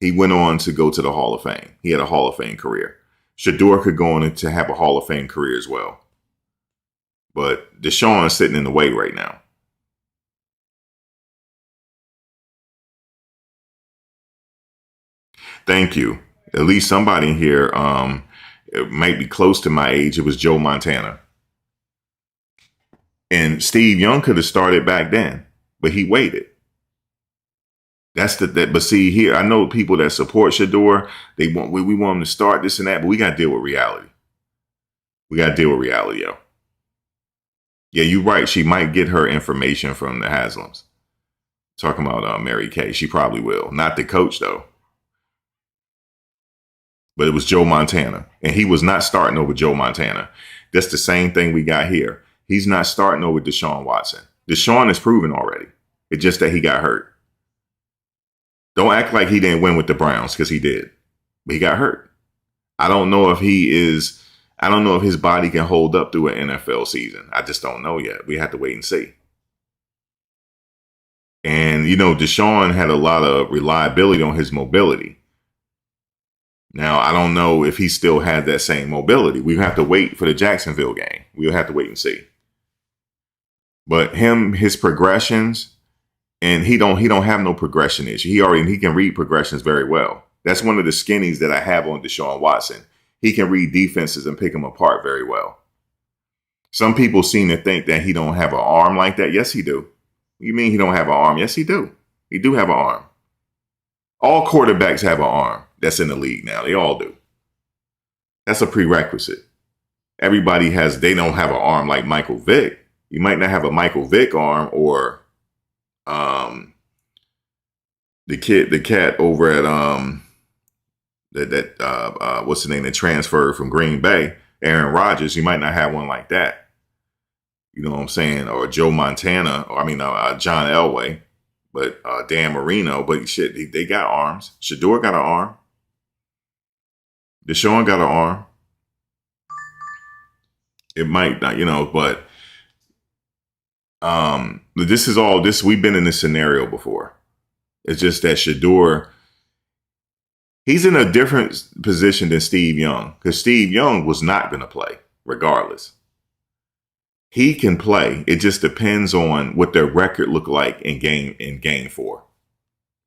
he went on to go to the Hall of Fame. He had a Hall of Fame career. Shedeur could go on to have a Hall of Fame career as well. But Deshaun is sitting in the way right now. Thank you. At least somebody here, it might be close to my age. It was Joe Montana. And Steve Young could have started back then, but he waited. But see here, I know people that support Shedeur, we want him to start this and that, but we got to deal with reality. We got to deal with reality, yo. Yeah, you're right. She might get her information from the Haslams. Talking about Mary Kay. She probably will. Not the coach, though. But it was Joe Montana. And he was not starting over Joe Montana. That's the same thing we got here. He's not starting over Deshaun Watson. Deshaun is proven already. It's just that he got hurt. Don't act like he didn't win with the Browns, because he did. But he got hurt. I don't know if his body can hold up through an NFL season. I just don't know yet. We have to wait and see. And, Deshaun had a lot of reliability on his mobility. Now, I don't know if he still had that same mobility. We have to wait for the Jacksonville game. We'll have to wait and see. But his progressions, and he don't have no progression issue. He can read progressions very well. That's one of the skinnies that I have on Deshaun Watson. He can read defenses and pick them apart very well. Some people seem to think that he don't have an arm like that. Yes, he do. You mean he don't have an arm? Yes, he do. He do have an arm. All quarterbacks have an arm that's in the league now. They all do. That's a prerequisite. Everybody they don't have an arm like Michael Vick. You might not have a Michael Vick arm, or the cat over at what's the name that transferred from Green Bay, Aaron Rodgers. You might not have one like that. You know what I'm saying? Or Joe Montana, or John Elway, but Dan Marino. But shit, they got arms. Shedeur got an arm. Deshaun got an arm. It might not, but we've been in this scenario before. It's just that Shedeur, he's in a different position than Steve Young, because Steve Young was not going to play regardless. He can play. It just depends on what their record look like in game 4.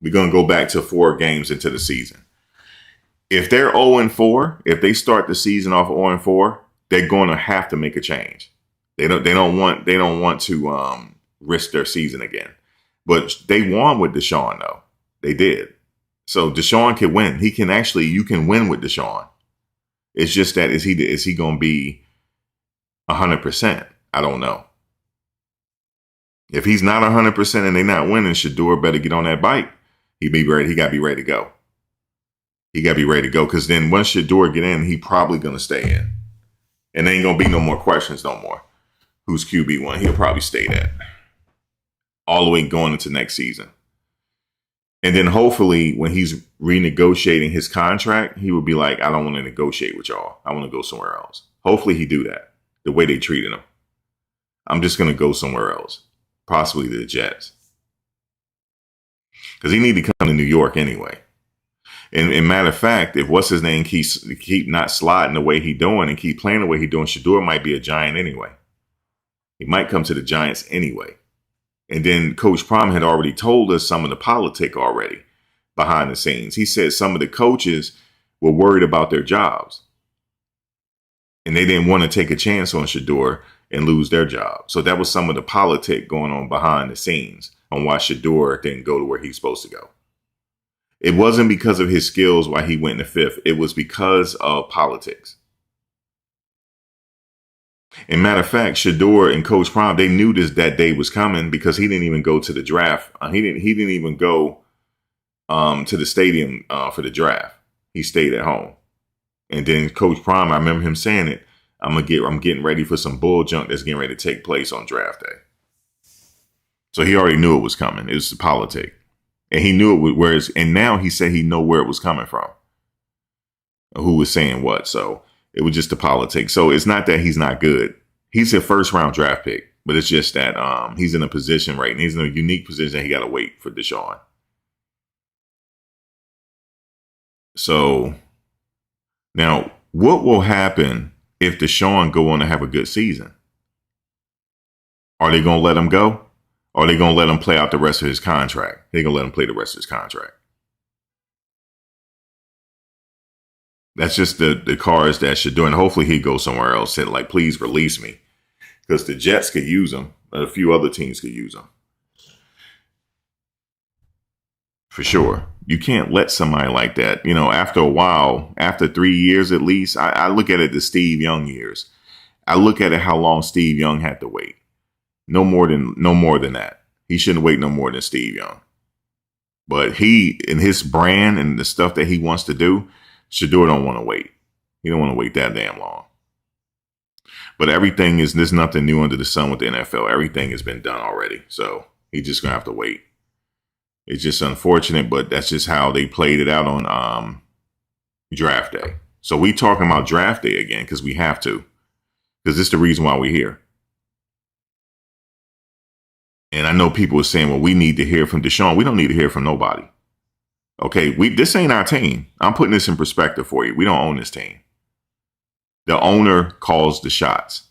We're going to go back to 4 games into the season. If they're 0-4, if they start the season off 0-4, they're going to have to make a change. They don't want to risk their season again. But they won with Deshaun, though. They did. So Deshaun can win. You can win with Deshaun. It's just that is he going to be 100%? I don't know. If he's not 100% and they're not winning, Shedeur better get on that bike. He got to be ready to go. He got to be ready to go, because then once Shedeur get in, he probably going to stay in. And there ain't going to be no more questions no more. Who's QB1? He'll probably stay that. All the way going into next season. And then hopefully when he's renegotiating his contract, he will be like, I don't want to negotiate with y'all. I want to go somewhere else. Hopefully he do that, the way they treated him. I'm just going to go somewhere else, possibly the Jets. Because he need to come to New York anyway. And matter of fact, if what's his name keep not sliding the way he doing and keep playing the way he doing, Shedeur might be a Giant anyway. He might come to the Giants anyway. And then Coach Prom had already told us some of the politic already behind the scenes. He said some of the coaches were worried about their jobs. And they didn't want to take a chance on Shedeur and lose their job. So that was some of the politic going on behind the scenes on why Shedeur didn't go to where he's supposed to go. It wasn't because of his skills why he went in the 5th. It was because of politics. And matter of fact, Shedeur and Coach Prime, they knew that day was coming because he didn't even go to the draft. He didn't even go to the stadium for the draft. He stayed at home. And then Coach Prime, I remember him saying it. I'm getting ready for some bull junk that's getting ready to take place on draft day. So he already knew it was coming. It was the politic. And he knew it and now he said he know where it was coming from. Who was saying what. So it was just the politics. So it's not that he's not good. He's a first round draft pick, but it's just that he's in a position right now. He's in a unique position that he got to wait for Deshaun. So now what will happen if Deshaun go on to have a good season? Are they going to let him go? Or are they going to let him play out the rest of his contract? They're going to let him play the rest of his contract. That's just the cards that Shedeur, and hopefully he goes somewhere else. Said, like, please release me. Because the Jets could use him. And a few other teams could use him. For sure. You can't let somebody like that, after a while, after 3 years at least, I look at it the Steve Young years. I look at it how long Steve Young had to wait. No more than that. He shouldn't wait no more than Steve Young. But he, in his brand and the stuff that he wants to do, Shedeur don't want to wait. He don't want to wait that damn long. But there's nothing new under the sun with the NFL. Everything has been done already. So he's just going to have to wait. It's just unfortunate, but that's just how they played it out on draft day. So we talking about draft day again because we have to. Because this is the reason why we're here. And I know people are saying, well, we need to hear from Deshaun. We don't need to hear from nobody. Okay, this ain't our team. I'm putting this in perspective for you. We don't own this team. The owner calls the shots.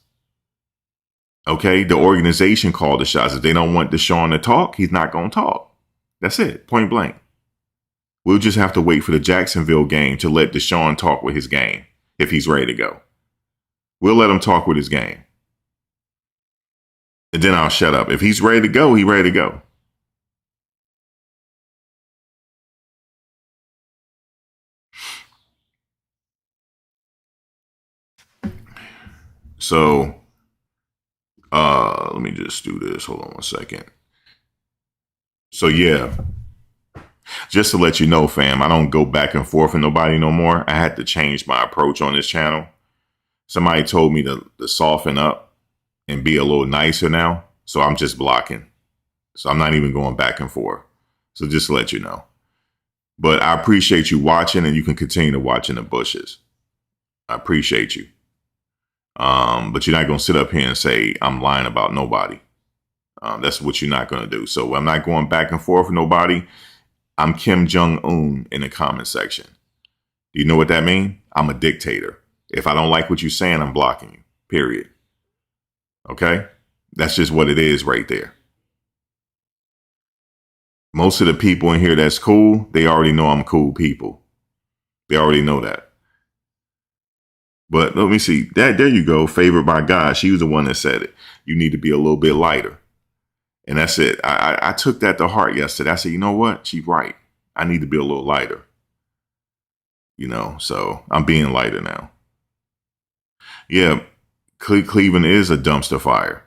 Okay, the organization called the shots. If they don't want Deshaun to talk, he's not going to talk. That's it, point blank. We'll just have to wait for the Jacksonville game to let Deshaun talk with his game if he's ready to go. We'll let him talk with his game. And then I'll shut up. If he's ready to go, he's ready to go. So, let me just do this. Hold on 1 second. So, yeah, just to let you know, fam, I don't go back and forth with nobody no more. I had to change my approach on this channel. Somebody told me to soften up and be a little nicer now. So I'm just blocking. So I'm not even going back and forth. So just to let you know. But I appreciate you watching, and you can continue to watch in the bushes. I appreciate you. But you're not going to sit up here and say I'm lying about nobody. That's what you're not going to do. So I'm not going back and forth with nobody. I'm Kim Jong-un in the comment section. Do you know what that means? I'm a dictator. If I don't like what you're saying, I'm blocking you. Period. Okay? That's just what it is right there. Most of the people in here that's cool, they already know I'm cool people. They already know that. But let me see. There you go. Favored by God. She was the one that said it. You need to be a little bit lighter. And that's it. I took that to heart yesterday. I said, you know what? She's right. I need to be a little lighter. So I'm being lighter now. Yeah, Cleveland is a dumpster fire.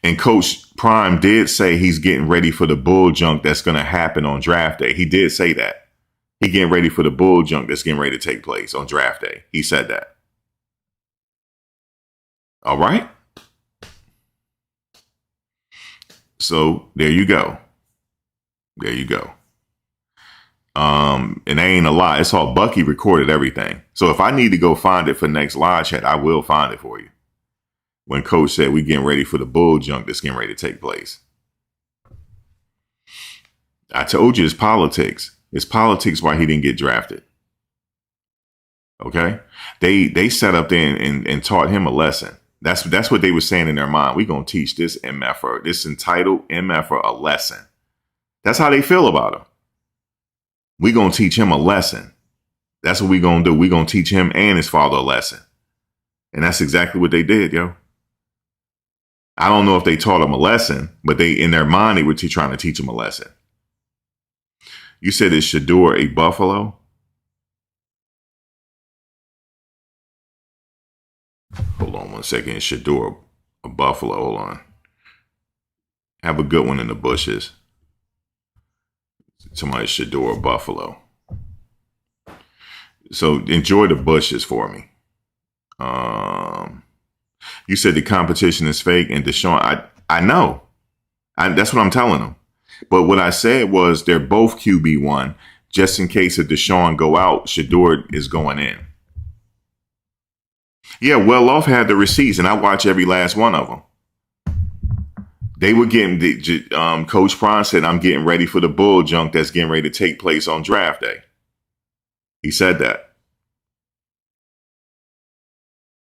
And Coach Prime did say he's getting ready for the bull junk that's going to happen on draft day. He did say that. He getting ready for the bull junk that's getting ready to take place on draft day. He said that. All right. So there you go. There you go. And that ain't a lie. It's all Bucky recorded everything. So if I need to go find it for next live chat, I will find it for you. When Coach said we getting ready for the bull junk that's getting ready to take place. I told you it's politics. It's politics why he didn't get drafted. Okay? They sat up there and taught him a lesson. That's what they were saying in their mind. We're going to teach this MFer, this entitled MFer a lesson. That's how they feel about him. We're going to teach him a lesson. That's what we're going to do. We're going to teach him and his father a lesson. And that's exactly what they did, yo. I don't know if they taught him a lesson, but in their mind, they were trying to teach him a lesson. You said, is Shedeur a Buffalo? Hold on one second. It's Shedeur, a Buffalo. Hold on. Have a good one in the bushes. Somebody Shedeur, Buffalo. So enjoy the bushes for me. You said the competition is fake, and Deshaun, I know. That's what I'm telling them. But what I said was they're both QB1. Just in case if Deshaun go out, Shedeur is going in. Yeah, Well Off had the receipts, and I watch every last one of them. They were getting, Coach Prime said, I'm getting ready for the bull junk that's getting ready to take place on draft day. He said that.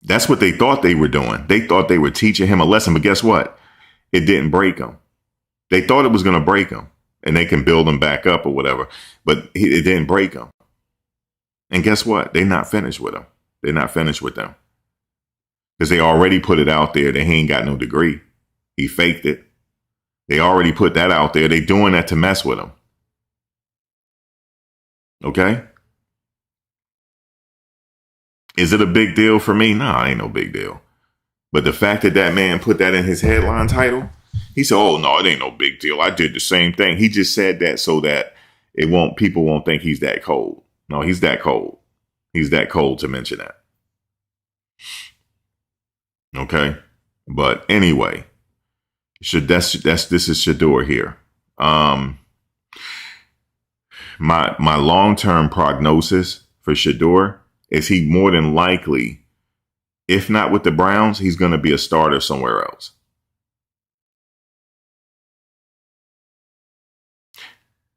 That's what they thought they were doing. They thought they were teaching him a lesson, but guess what? It didn't break him. They thought it was going to break him, and they can build him back up or whatever, but it didn't break him. And guess what? They're not finished with him. They're not finished with them. Because they already put it out there that he ain't got no degree. He faked it. They already put that out there. They doing that to mess with him. Okay? Is it a big deal for me? Nah, it ain't no big deal. But the fact that that man put that in his headline title, he said, oh, no, it ain't no big deal. I did the same thing. He just said that so that people won't think he's that cold. No, he's that cold. He's that cold to mention that. Okay? But anyway, this is Shedeur here. My long-term prognosis for Shedeur is he more than likely, if not with the Browns, he's going to be a starter somewhere else.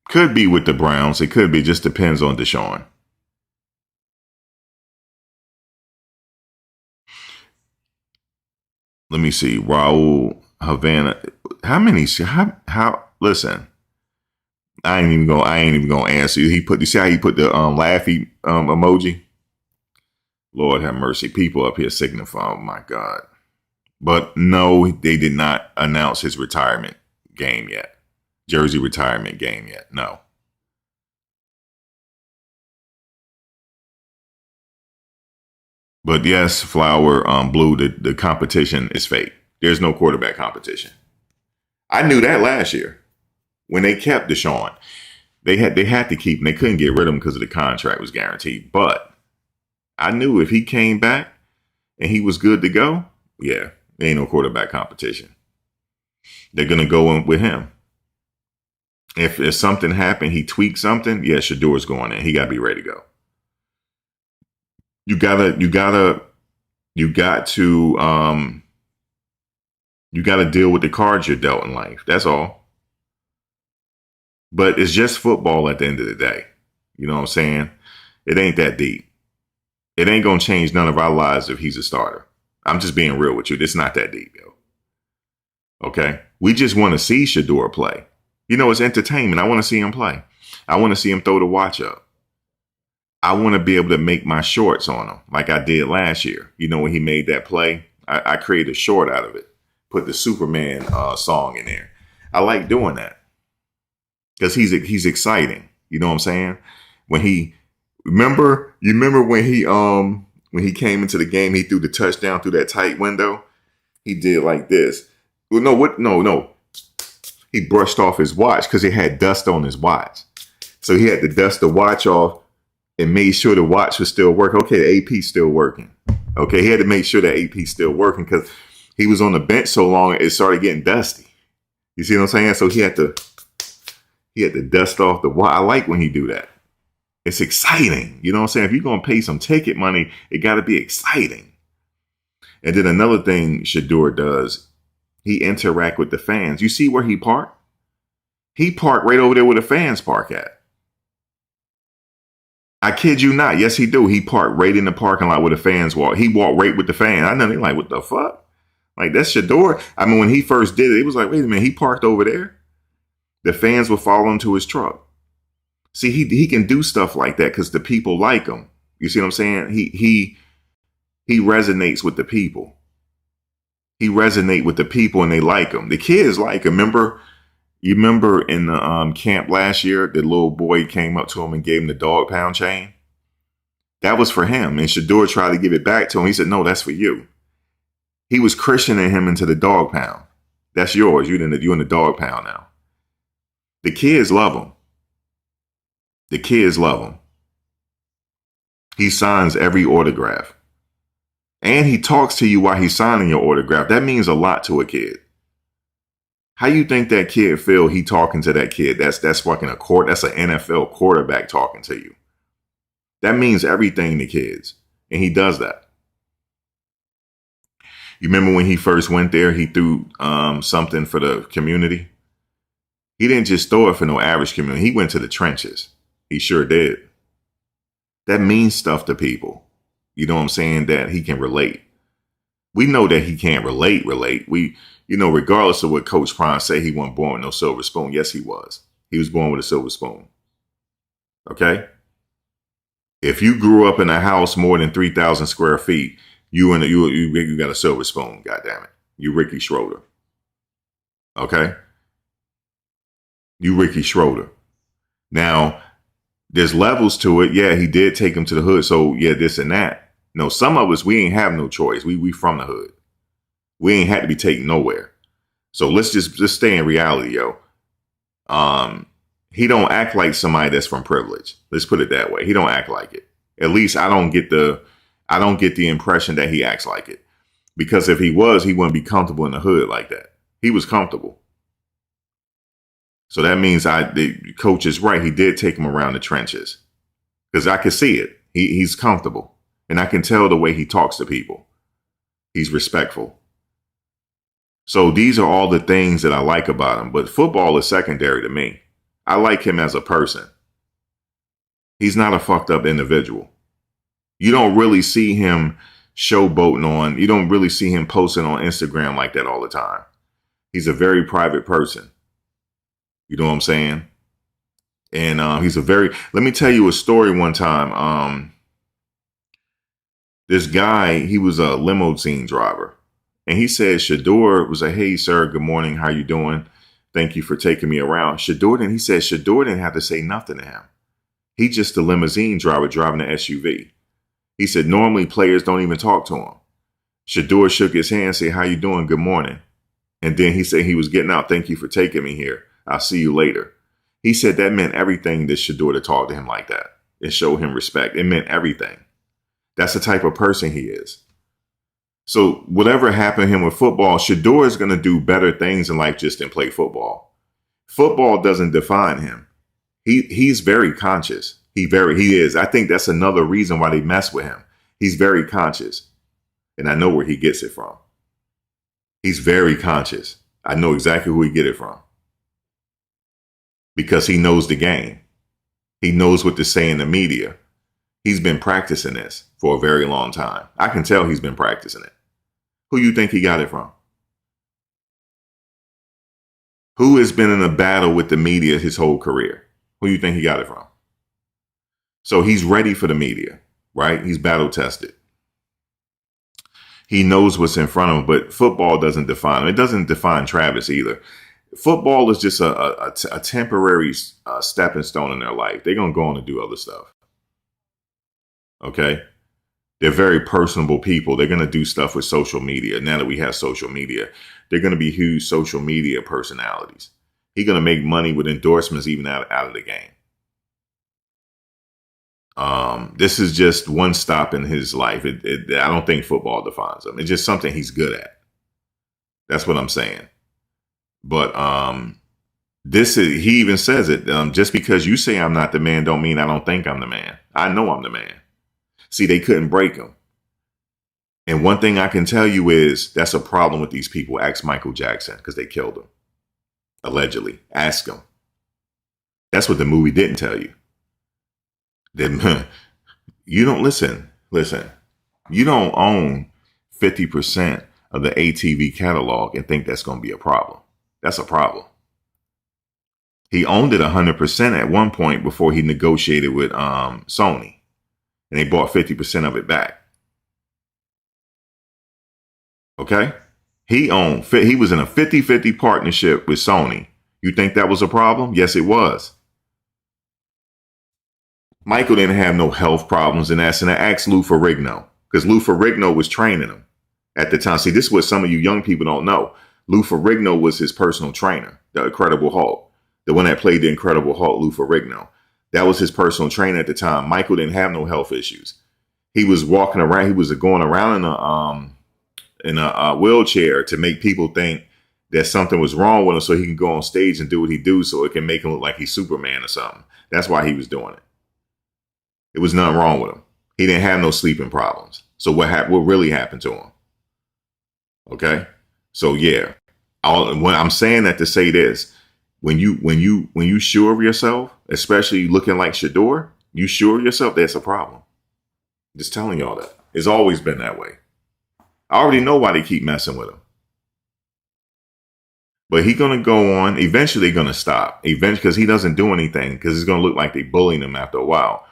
Could be with the Browns. It could be. Just depends on Deshaun. Let me see. Raul Havana. Listen, I ain't even gonna answer you. You see how he put the laughy emoji? Lord have mercy. People up here signifying, oh my God. But no, they did not announce his retirement game yet. Jersey retirement game yet. No. But yes, Flower, Blue, the competition is fake. There's no quarterback competition. I knew that last year when they kept Deshaun. They had to keep him. They couldn't get rid of him because of the contract was guaranteed. But I knew if he came back and he was good to go, yeah, there ain't no quarterback competition. They're going to go in with him. If something happened, he tweaked something, yeah, Shedeur's going in. He got to be ready to go. You got to deal with the cards you're dealt in life. That's all. But it's just football at the end of the day. You know what I'm saying? It ain't that deep. It ain't going to change none of our lives if he's a starter. I'm just being real with you. It's not that deep, yo. Okay? We just want to see Shedeur play. You know, it's entertainment. I want to see him play. I want to see him throw the watch up. I want to be able to make my shorts on him like I did last year. You know, when he made that play, I created a short out of it. Put the Superman song in there. I like doing that because he's exciting. You know what I'm saying? When he remember when he came into the game, he threw the touchdown through that tight window. He did like this. Well, no. He brushed off his watch because it had dust on his watch. So he had to dust the watch off and made sure the watch was still working. Okay, the AP's still working. Okay, he had to make sure that AP's still working because he was on the bench so long it started getting dusty. You see what I'm saying? So he had to dust off the watch. I like when he do that. It's exciting. You know what I'm saying? If you're going to pay some ticket money, it got to be exciting. And then another thing Shedeur does, he interact with the fans. You see where he parked? He parked right over there where the fans park at. I kid you not. Yes, he do. He parked right in the parking lot where the fans walk. He walked right with the fans. I know they're like, what the fuck? Like, that's Shedeur. I mean, when he first did it, it was like, wait a minute, he parked over there? The fans were following to his truck. See, he can do stuff like that because the people like him. You see what I'm saying? He resonates with the people. He resonates with the people and they like him. The kids like him. You remember in the camp last year, the little boy came up to him and gave him the dog pound chain? That was for him. And Shedeur tried to give it back to him. He said, no, that's for you. He was christening him into the dog pound. That's yours. You're in the dog pound now. The kids love him. The kids love him. He signs every autograph. And he talks to you while he's signing your autograph. That means a lot to a kid. How you think that kid feel he talking to that kid? That's fucking that's an NFL quarterback talking to you. That means everything to kids. And he does that. You remember when he first went there, he threw something for the community? He didn't just throw it for no average community. He went to the trenches. He sure did. That means stuff to people. You know what I'm saying? That he can relate. We know that he can't relate. We, regardless of what Coach Prime say, he wasn't born with no silver spoon. Yes, he was. He was born with a silver spoon. Okay? If you grew up in a house more than 3,000 square feet, you got a silver spoon, goddammit. You Ricky Schroeder. Okay? You Ricky Schroeder. Now, there's levels to it. Yeah, he did take him to the hood. So, yeah, this and that. No, some of us, we ain't have no choice. We from the hood. We ain't had to be taken nowhere. So let's just stay in reality, yo. He don't act like somebody that's from privilege. Let's put it that way. He don't act like it. At least I don't get the impression that he acts like it. Because if he was, he wouldn't be comfortable in the hood like that. He was comfortable. So that means the coach is right. He did take him around the trenches. Because I could see it. He's comfortable. And I can tell the way he talks to people. He's respectful. So these are all the things that I like about him. But football is secondary to me. I like him as a person. He's not a fucked up individual. You don't really see him showboating on. You don't really see him posting on Instagram like that all the time. He's a very private person. You know what I'm saying? And let me tell you a story one time. This guy, he was a limousine driver. And he said, Shedeur was like, hey, sir, good morning. How you doing? Thank you for taking me around. Shedeur didn't have to say nothing to him. He just a limousine driver driving an SUV. He said, normally players don't even talk to him. Shedeur shook his hand and said, how you doing? Good morning. And then he said he was getting out. Thank you for taking me here. I'll see you later. He said that meant everything to Shedeur to talk to him like that and show him respect. It meant everything. That's the type of person he is. So whatever happened to him with football, Shedeur is going to do better things in life just than play football. Football doesn't define him. He's very conscious. He is. I think that's another reason why they mess with him. He's very conscious. And I know where he gets it from. He's very conscious. I know exactly who he get it from. Because he knows the game. He knows what to say in the media. He's been practicing this for a very long time. I can tell he's been practicing it. Who you think he got it from? Who has been in a battle with the media his whole career? Who you think he got it from? So he's ready for the media, right? He's battle tested. He knows what's in front of him, but football doesn't define him. It doesn't define Travis either. Football is just a temporary stepping stone in their life. They're going to go on and do other stuff. Okay? They're very personable people. They're going to do stuff with social media. Now that we have social media, they're going to be huge social media personalities. He's going to make money with endorsements even out of the game. This is just one stop in his life. I don't think football defines him. It's just something he's good at. That's what I'm saying. But he even says it. Just because you say I'm not the man don't mean I don't think I'm the man. I know I'm the man. See, they couldn't break him. And one thing I can tell you is that's a problem with these people. Ask Michael Jackson because they killed him. Allegedly. Ask him. That's what the movie didn't tell you. Then you don't listen. You don't own 50% of the ATV catalog and think that's going to be a problem. That's a problem. He owned it 100% at one point before he negotiated with Sony. And they bought 50% of it back. Okay? He was in a 50-50 partnership with Sony. You think that was a problem? Yes, it was. Michael didn't have no health problems in that. And I asked Lou Ferrigno, because Lou Ferrigno was training him. at the time. See, this is what some of you young people don't know. Lou Ferrigno was his personal trainer, the Incredible Hulk, the one that played the Incredible Hulk, Lou Ferrigno. That was his personal trainer at the time. Michael didn't have no health issues. He was walking around. He was going around in a wheelchair to make people think that something was wrong with him, so he can go on stage and do what he do, so it can make him look like he's Superman or something. That's why he was doing it. It was nothing wrong with him. He didn't have no sleeping problems. So what really happened to him? Okay, so yeah, when I'm saying that to say this, when you sure of yourself, especially looking like Shedeur, you sure of yourself, that's a problem. Just telling y'all that. It's always been that way. I already know why they keep messing with him. But he's going to go on. Eventually, they're going to stop. Eventually, because he doesn't do anything, because it's going to look like they're bullying him after a while.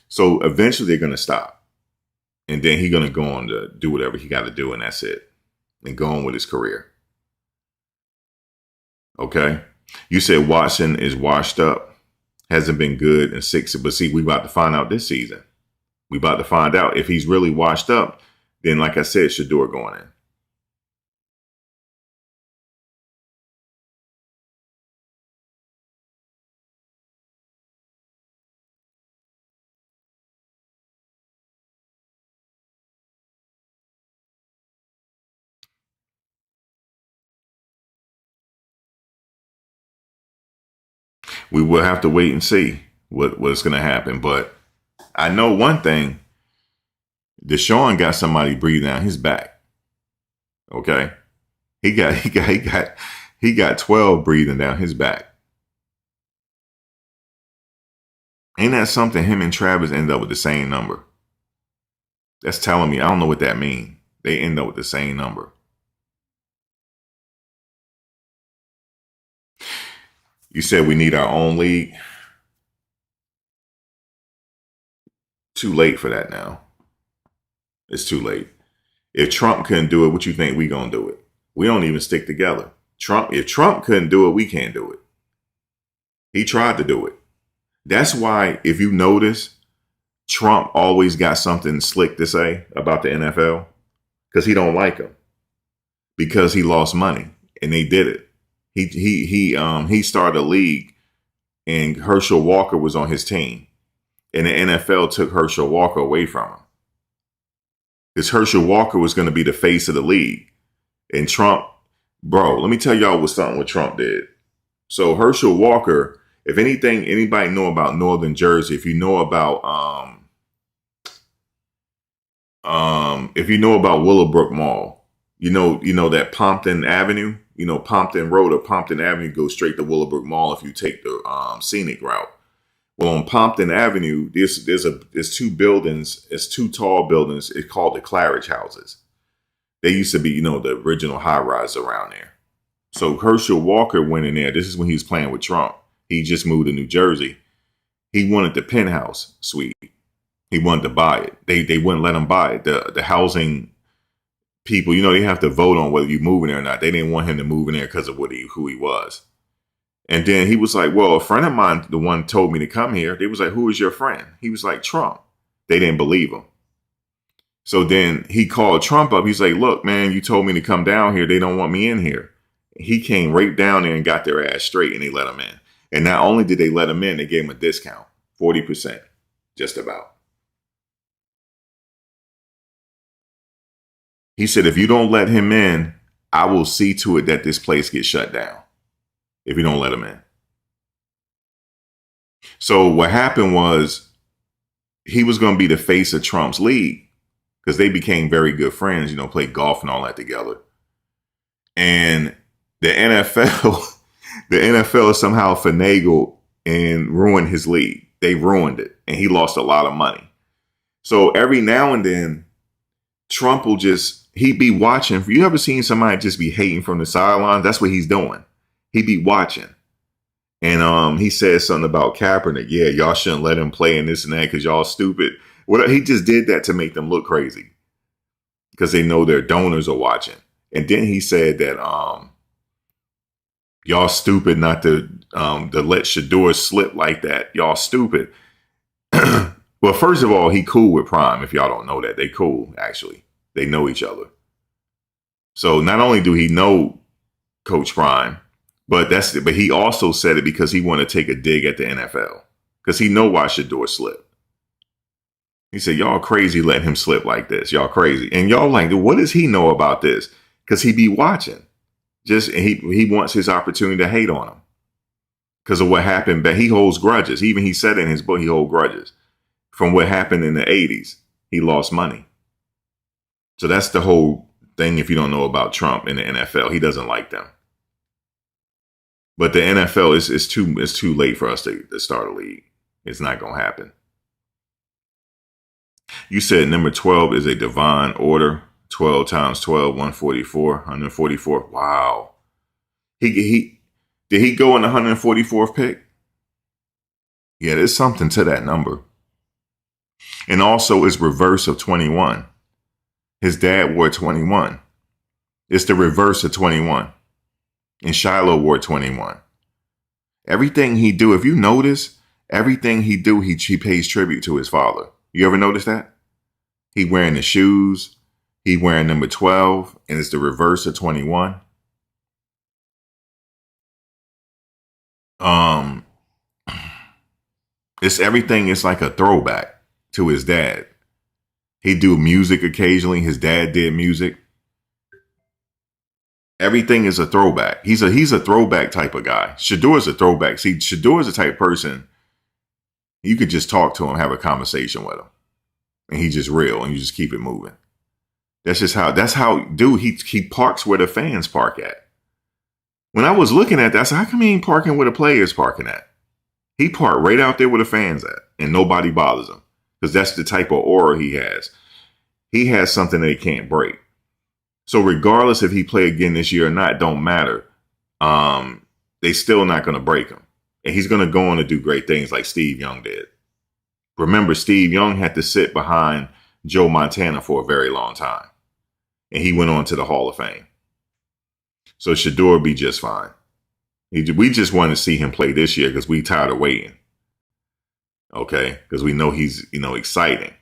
So eventually, they're going to stop. And then he's going to go on to do whatever he got to do, and that's it. And go on with his career. Okay? You said Watson is washed up. Hasn't been good in 6. But see, we about to find out this season. We about to find out if he's really washed up. Then, like I said, Shedeur going in. We will have to wait and see what's going to happen. But I know one thing. Deshaun got somebody breathing down his back. Okay. He got 12 breathing down his back. Ain't that something? Him and Travis end up with the same number. That's telling me, I don't know what that means. They end up with the same number. You said we need our own league. Too late for that now. It's too late. If Trump couldn't do it, what you think we gonna do it? We don't even stick together. If Trump couldn't do it, we can't do it. He tried to do it. That's why, if you notice, Trump always got something slick to say about the NFL, because he don't like them, because he lost money and they did it. He started a league, and Herschel Walker was on his team, and the NFL took Herschel Walker away from him. Because Herschel Walker was going to be the face of the league. And Trump, bro, let me tell y'all what Trump did. So Herschel Walker, if anything, anybody know about Northern Jersey, if you know about Willowbrook Mall, you know that Pompton Avenue, Pompton Road or Pompton Avenue goes straight to Willowbrook Mall if you take the scenic route. Well, on Pompton Avenue, there's 2 buildings. It's 2 tall buildings. It's called the Claridge Houses. They used to be, the original high-rise around there. So Herschel Walker went in there. This is when he was playing with Trump. He just moved to New Jersey. He wanted the penthouse suite. He wanted to buy it. They wouldn't let him buy it. The housing people, they have to vote on whether you move in there or not. They didn't want him to move in there because of who he was. And then he was like, well, a friend of mine, the one told me to come here. They was like, who is your friend? He was like, Trump. They didn't believe him. So then he called Trump up. He's like, look, man, you told me to come down here. They don't want me in here. He came right down there and got their ass straight, and they let him in. And not only did they let him in, they gave him a discount, 40%, just about. He said, if you don't let him in, I will see to it that this place gets shut down. If you don't let him in. So what happened was he was going to be the face of Trump's league, because they became very good friends, played golf and all that together. And the NFL somehow finagled and ruined his league. They ruined it, and he lost a lot of money. So every now and then, Trump will he'd be watching. You ever seen somebody just be hating from the sidelines? That's what he's doing. He'd be watching. And he said something about Kaepernick. Yeah, y'all shouldn't let him play in this and that because y'all stupid. Well, he just did that to make them look crazy, because they know their donors are watching. And then he said that y'all stupid not to let Shedeur slip like that. Y'all stupid. Well, first of all, he cool with Prime. If y'all don't know that, they cool, actually. They know each other. So not only do he know Coach Prime, but he also said it because he wanted to take a dig at the NFL because he know why Shedeur slipped. He said, y'all crazy letting him slip like this. Y'all crazy. And y'all like, what does he know about this? Because he be watching. He wants his opportunity to hate on him because of what happened. But he holds grudges. Even he said in his book, he holds grudges from what happened in the 80s. He lost money. So that's the whole thing. If you don't know about Trump in the NFL, he doesn't like them. But the NFL is too late for us to start a league. It's not going to happen. You said number 12 is a divine order. 12 times 12, 144, 144. Wow. Did he go in the 144th pick? Yeah, there's something to that number. And also it's reverse of 21. His dad wore 21. It's the reverse of 21. And Shiloh wore 21. Everything he do, if you notice, everything he do, he pays tribute to his father. You ever notice that? He wearing the shoes. He wearing number 12, and it's the reverse of 21. It's everything. It's like a throwback to his dad. He do music occasionally. His dad did music. Everything is a throwback. He's a throwback type of guy. Shedeur is a throwback. See, Shedeur is the type of person you could just talk to him, have a conversation with him, and he's just real, and you just keep it moving. That's how, dude, he parks where the fans park at. When I was looking at that, I said, how come he ain't parking where the players parking at? He parked right out there where the fans at, and nobody bothers him because that's the type of aura he has. He has something that he can't break. So regardless if he play again this year or not, don't matter. They still not going to break him. And he's going to go on to do great things like Steve Young did. Remember, Steve Young had to sit behind Joe Montana for a very long time. And he went on to the Hall of Fame. So Shedeur will be just fine. We just want to see him play this year because we tired of waiting. Okay? Because we know he's, exciting.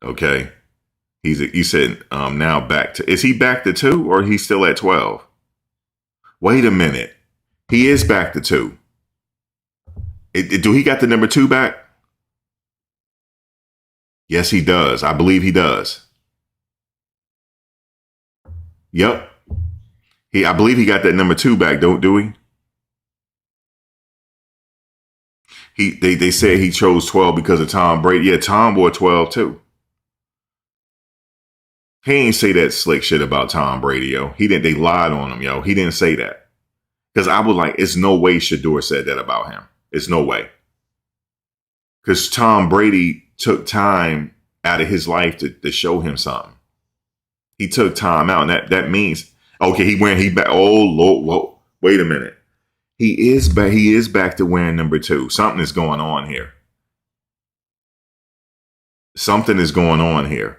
Okay? You said now back to, is he back to 2 or he's still at 12? Wait a minute. He is back to 2. Do he got the number 2 back? Yes, he does. I believe he does. Yep. I believe he got that number 2 back, do we? They said he chose 12 because of Tom Brady. Yeah, Tom wore 12 too. He ain't say that slick shit about Tom Brady, yo. They lied on him, yo. He didn't say that. Because I was like, it's no way Shedeur said that about him. It's no way. Because Tom Brady took time out of his life to show him something. He took time out, and that means, okay, he back. Oh Lord, whoa, wait a minute. He is back to wearing number 2. Something is going on here. Something is going on here.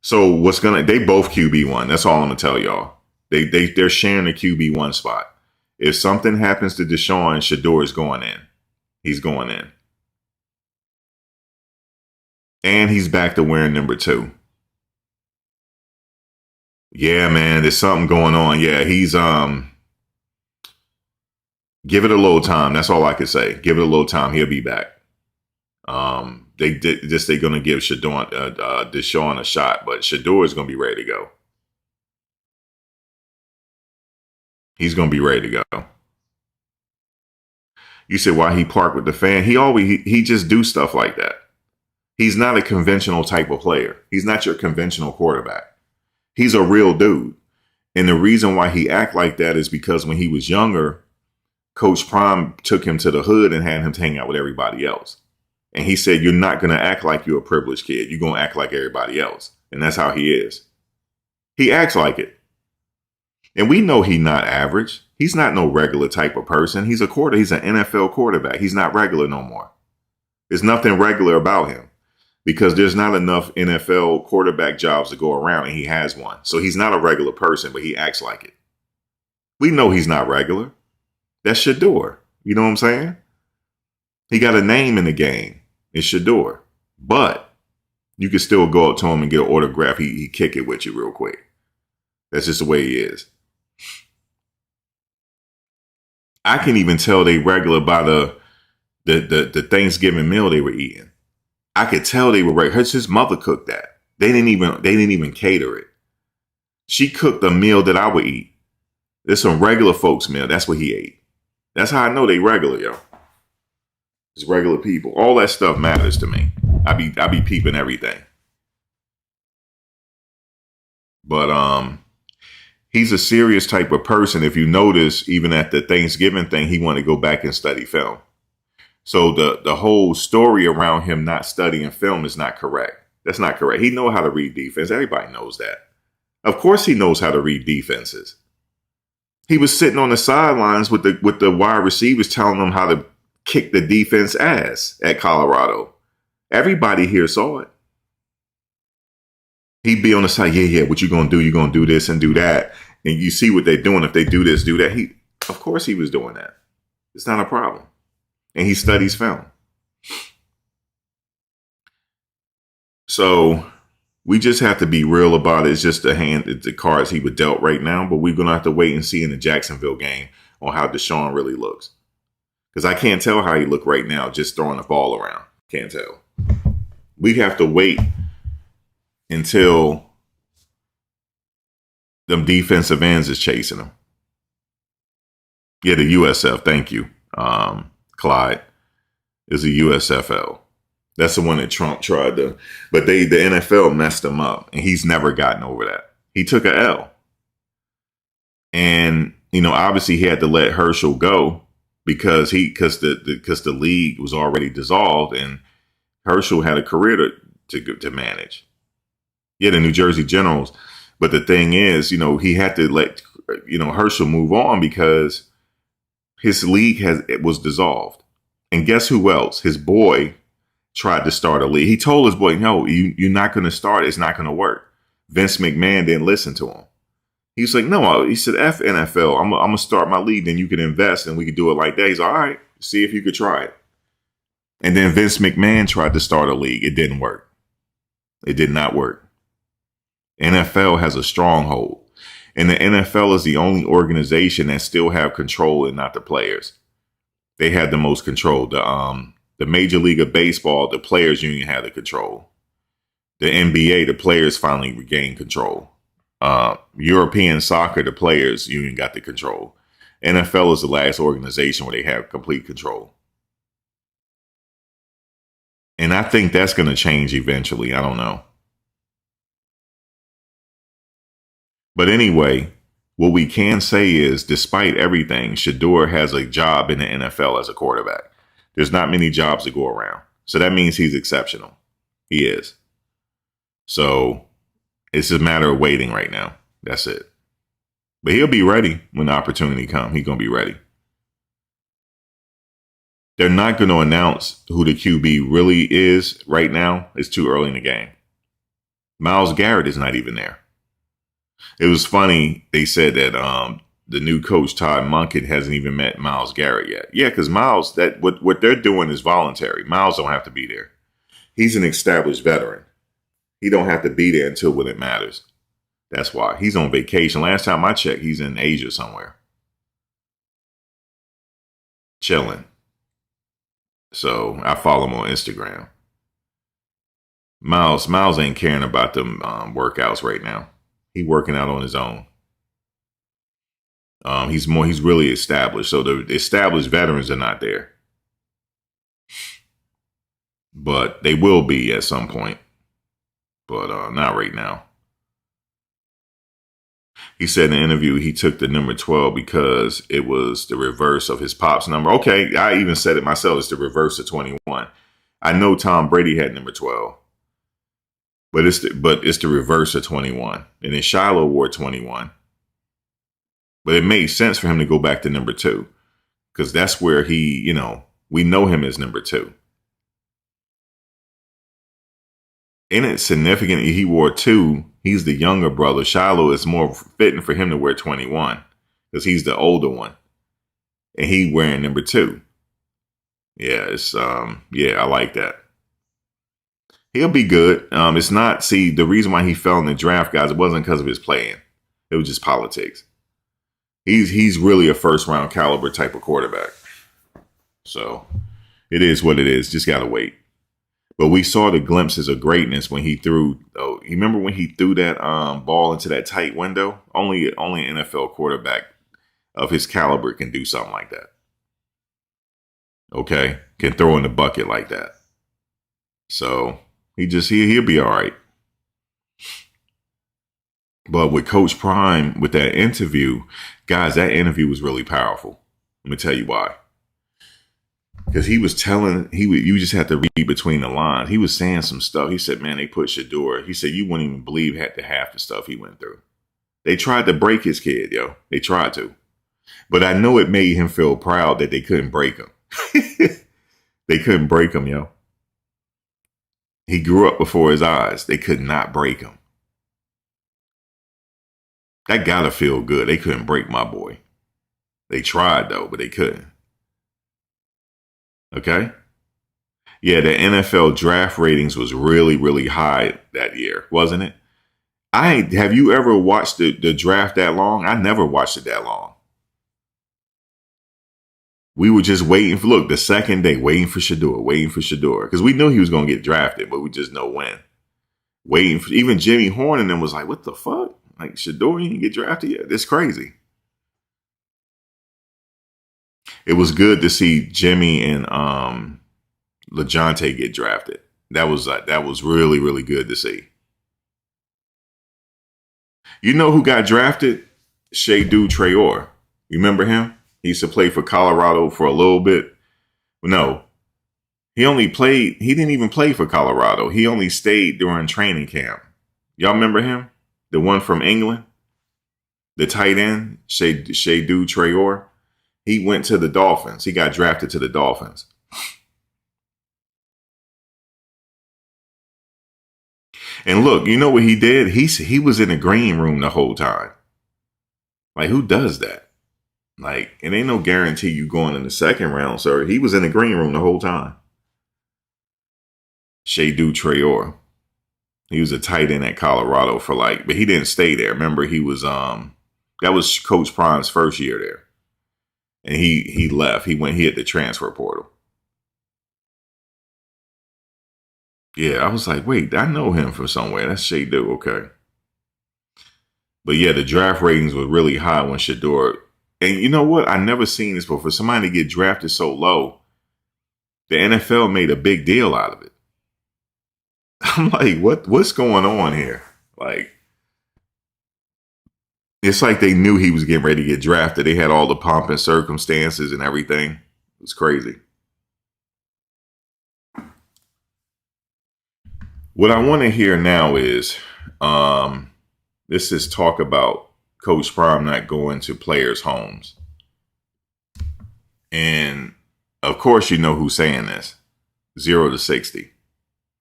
So they both QB1. That's all I'm gonna tell y'all. They're sharing the QB1 spot. If something happens to Deshaun, Shedeur is going in. He's going in. And he's back to wearing number 2. Yeah, man, there's something going on. Yeah, he's give it a little time. That's all I could say. Give it a little time. He'll be back. They're going to give Deshaun a shot, but Shedeur is going to be ready to go. He's going to be ready to go. You said why he parked with the fan? He just do stuff like that. He's not a conventional type of player. He's not your conventional quarterback. He's a real dude. And the reason why he act like that is because when he was younger, Coach Prime took him to the hood and had him hang out with everybody else. And he said, you're not going to act like you're a privileged kid. You're going to act like everybody else. And that's how he is. He acts like it. And we know he's not average. He's not no regular type of person. He's an NFL quarterback. He's not regular no more. There's nothing regular about him because there's not enough NFL quarterback jobs to go around, and he has one. So he's not a regular person, but he acts like it. We know he's not regular. That's Shedeur. You know what I'm saying? He got a name in the game. It's Shedeur. But You can still go up to him and get an autograph. He kick it with you real quick. That's just the way he is. I can even tell they regular by the Thanksgiving meal they were eating. I could tell they were regular. His mother cooked that. They didn't even cater it. She cooked a meal that I would eat. It's some regular folks meal. That's what he ate. That's how I know they regular, yo. It's regular people. All that stuff matters to me. I be peeping everything. But he's a serious type of person. If you notice, even at the Thanksgiving thing, he wanted to go back and study film. So the whole story around him not studying film is not correct. That's not correct. He knows how to read defense. Everybody knows that. Of course he knows how to read defenses. He was sitting on the sidelines with the wide receivers telling them how to kick the defense ass at Colorado. Everybody here saw it. He'd be on the side, yeah, what you gonna do? You're gonna do this and do that. And you see what they're doing. If they do this, do that. Of course he was doing that. It's not a problem. And he studies film. So we just have to be real about it. It's just the cards he was dealt right now. But we're going to have to wait and see in the Jacksonville game on how Deshaun really looks. Because I can't tell how he look right now just throwing the ball around. Can't tell. We have to wait until them defensive ends is chasing him. Yeah, the USF. Thank you, Clyde. Is the USFL. That's the one that Trump tried to, but the NFL messed him up, and he's never gotten over that. He took a L, and obviously he had to let Herschel go because the league was already dissolved, and Herschel had a career to manage. Yeah, the New Jersey Generals, but the thing is, he had to let Herschel move on because his league was dissolved, and guess who else? His boy tried to start a league. He told his boy, no, you're not going to start. It's not going to work. Vince McMahon didn't listen to him. He's like, no, he said, F NFL. I'm going to start my league. Then you can invest and we can do it like that. He's like, all right, see if you could try it. And then Vince McMahon tried to start a league. It didn't work. It did not work. NFL has a stronghold. And the NFL is the only organization that still have control and not the players. They had the most control. The Major League of Baseball, the players union had the control. The NBA, the players finally regained control. European soccer, the players union got the control. NFL is the last organization where they have complete control. And I think that's going to change eventually. I don't know. But anyway, what we can say is, despite everything, Shedeur has a job in the NFL as a quarterback. There's not many jobs to go around. So that means he's exceptional. He is. So it's a matter of waiting right now. That's it. But he'll be ready when the opportunity comes. He's going to be ready. They're not going to announce who the QB really is right now. It's too early in the game. Myles Garrett is not even there. It was funny. They said that the new coach, Todd Monken, hasn't even met Myles Garrett yet. Yeah, because Myles, what they're doing is voluntary. Myles don't have to be there. He's an established veteran. He don't have to be there until when it matters. That's why. He's on vacation. Last time I checked, he's in Asia somewhere. Chilling. So I follow him on Instagram. Myles ain't caring about them workouts right now. He's working out on his own. He's really established. So the established veterans are not there. But they will be at some point. But not right now. He said in an interview he took the number 12 because it was the reverse of his pop's number. Okay, I even said it myself. It's the reverse of 21. I know Tom Brady had number 12. But it's the reverse of 21. And then Shiloh wore 21. But it made sense for him to go back to number 2. Because that's where we know him as number 2. Ain't it significant he wore 2? He's the younger brother. Shiloh is more fitting for him to wear 21. Because he's the older one. And he wearing number 2. Yeah, I like that. He'll be good. It's not, see, the reason why he fell in the draft, guys, it wasn't because of his playing. It was just politics. He's really a first round caliber type of quarterback. So it is what it is. Just got to wait. But we saw the glimpses of greatness when he threw. Oh, you remember when he threw that ball into that tight window? Only an NFL quarterback of his caliber can do something like that. Okay, can throw in the bucket like that. So he'll be all right. But with Coach Prime, with that interview, guys, that interview was really powerful. Let me tell you why. Because he was telling, you just have to read between the lines. He was saying some stuff. He said, man, they put Shedeur. He said, you wouldn't even believe half the stuff he went through. They tried to break his kid, yo. They tried to. But I know it made him feel proud that they couldn't break him. They couldn't break him, yo. He grew up before his eyes. They could not break him. That gotta feel good. They couldn't break my boy. They tried, though, but they couldn't. Okay? Yeah, the NFL draft ratings was really, really high that year, wasn't it? Have you ever watched the draft that long? I never watched it that long. We were just waiting for, look, the second day, waiting for Shedeur. Because we knew he was going to get drafted, but we just know when. Waiting for, even Jimmy Horn and them was like, what the fuck? Like, Shedeur, you didn't get drafted yet? That's crazy. It was good to see Jimmy and LeJounte get drafted. That was really, really good to see. You know who got drafted? Shedeur. You remember him? He used to play for Colorado for a little bit. No, he didn't even play for Colorado. He only stayed during training camp. Y'all remember him? The one from England? The tight end, Shedeur. He went to the Dolphins. He got drafted to the Dolphins. And look, you know what he did? He was in the green room the whole time. Like, who does that? Like, it ain't no guarantee you going in the second round, sir. He was in the green room the whole time. Shedeur. He was a tight end at Colorado but he didn't stay there. Remember, he was that was Coach Prime's first year there. And he left. He hit the transfer portal. Yeah, I was like, wait, I know him from somewhere. That's Shedeur, okay. But yeah, the draft ratings were really high when Shedeur. And you know what? I never seen this before. For somebody to get drafted so low, the NFL made a big deal out of it. I'm like, what's going on here? Like, it's like they knew he was getting ready to get drafted. They had all the pomp and circumstances and everything. It was crazy. What I want to hear now is this is talk about Coach Prime not going to players' homes. And of course, you know who's saying this. 0 to 60.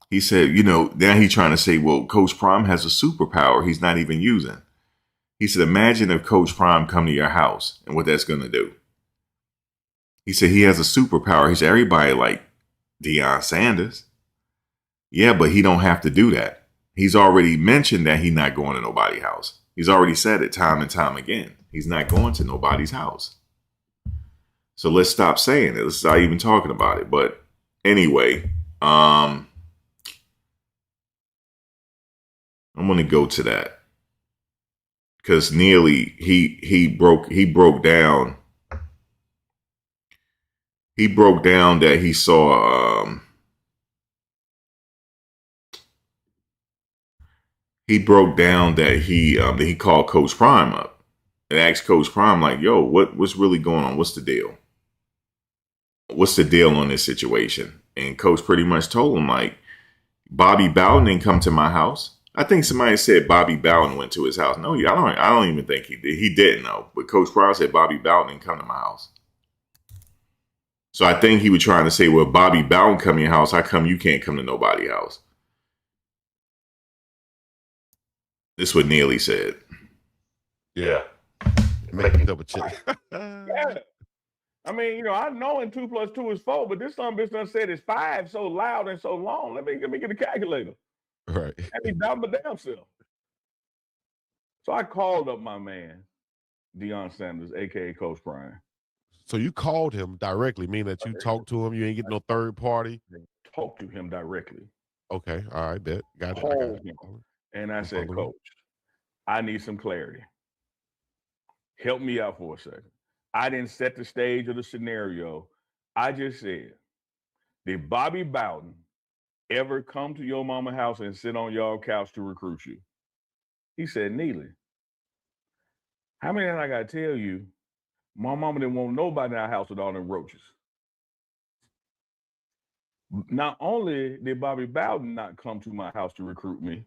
He said, now he's trying to say, well, Coach Prime has a superpower he's not even using. He said, imagine if Coach Prime come to your house and what that's going to do. He said he has a superpower. He said, everybody like Deion Sanders. Yeah, but he don't have to do that. He's already mentioned that he's not going to nobody's house. He's already said it time and time again. He's not going to nobody's house. So let's stop saying it. Let's stop even talking about it. But anyway, I'm going to go to that. Because nearly he broke down. He broke down that he saw that he called Coach Prime up and asked Coach Prime, like, yo, what's really going on? What's the deal? What's the deal on this situation? And Coach pretty much told him, like, Bobby Bowden didn't come to my house. I think somebody said Bobby Bowden went to his house. No, I don't even think he did. He didn't know. But Coach Prime said Bobby Bowden didn't come to my house. So I think he was trying to say, well, Bobby Bowden come to your house. How come you can't come to nobody's house? This is what Neely said. Yeah. Make me double check. I mean, you know, I know in 2 + 2 is 4, but this son bitch done said it's 5 so loud and so long. Let me get a calculator. Right. Let me doubt my damn self. So I called up my man, Deion Sanders, aka Coach Prime. So you called him directly, meaning that you talked to him. You ain't getting no third party. Talk to him directly. Okay, all right, bet. Got it. Called him, and I said, following. Coach, I need some clarity. Help me out for a second. I didn't set the stage or the scenario. I just said, did Bobby Bowden ever come to your mama house and sit on your couch to recruit you? He said, Neely, how many times I got to tell you, my mama didn't want nobody in our house with all them roaches. Not only did Bobby Bowden not come to my house to recruit me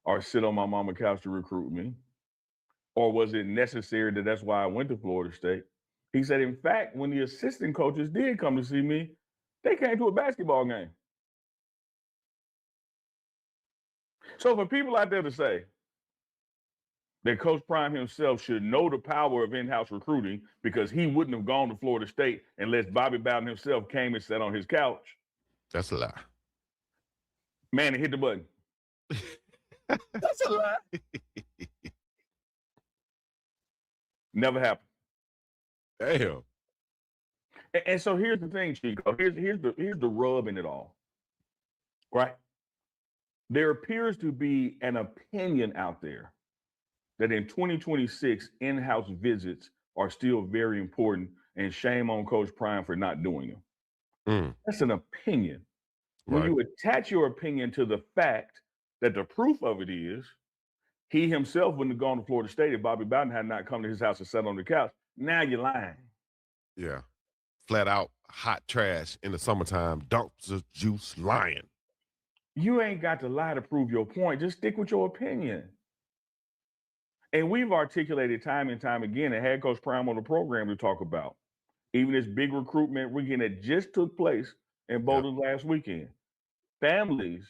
or sit on my mama's couch to recruit me, or was it necessary that that's why I went to Florida State? He said, in fact, when the assistant coaches did come to see me, they came to a basketball game. So for people out there to say that Coach Prime himself should know the power of in-house recruiting because he wouldn't have gone to Florida State unless Bobby Bowden himself came and sat on his couch. That's a lie. Man, hit the button. That's a lie. Never happened. Damn. And so here's the thing, Chico. Here's the rub in it all. Right? There appears to be an opinion out there that in 2026, in-house visits are still very important, and shame on Coach Prime for not doing them. That's an opinion. When you attach your opinion to the fact that the proof of it is he himself wouldn't have gone to Florida State if Bobby Bowden had not come to his house and sat on the couch. Now you're lying. Yeah. Flat out hot trash in the summertime, dumps of juice lying. You ain't got to lie to prove your point. Just stick with your opinion. And we've articulated time and time again and had Coach Prime on the program to talk about. Even this big recruitment weekend that just took place in Boulder last weekend. Families,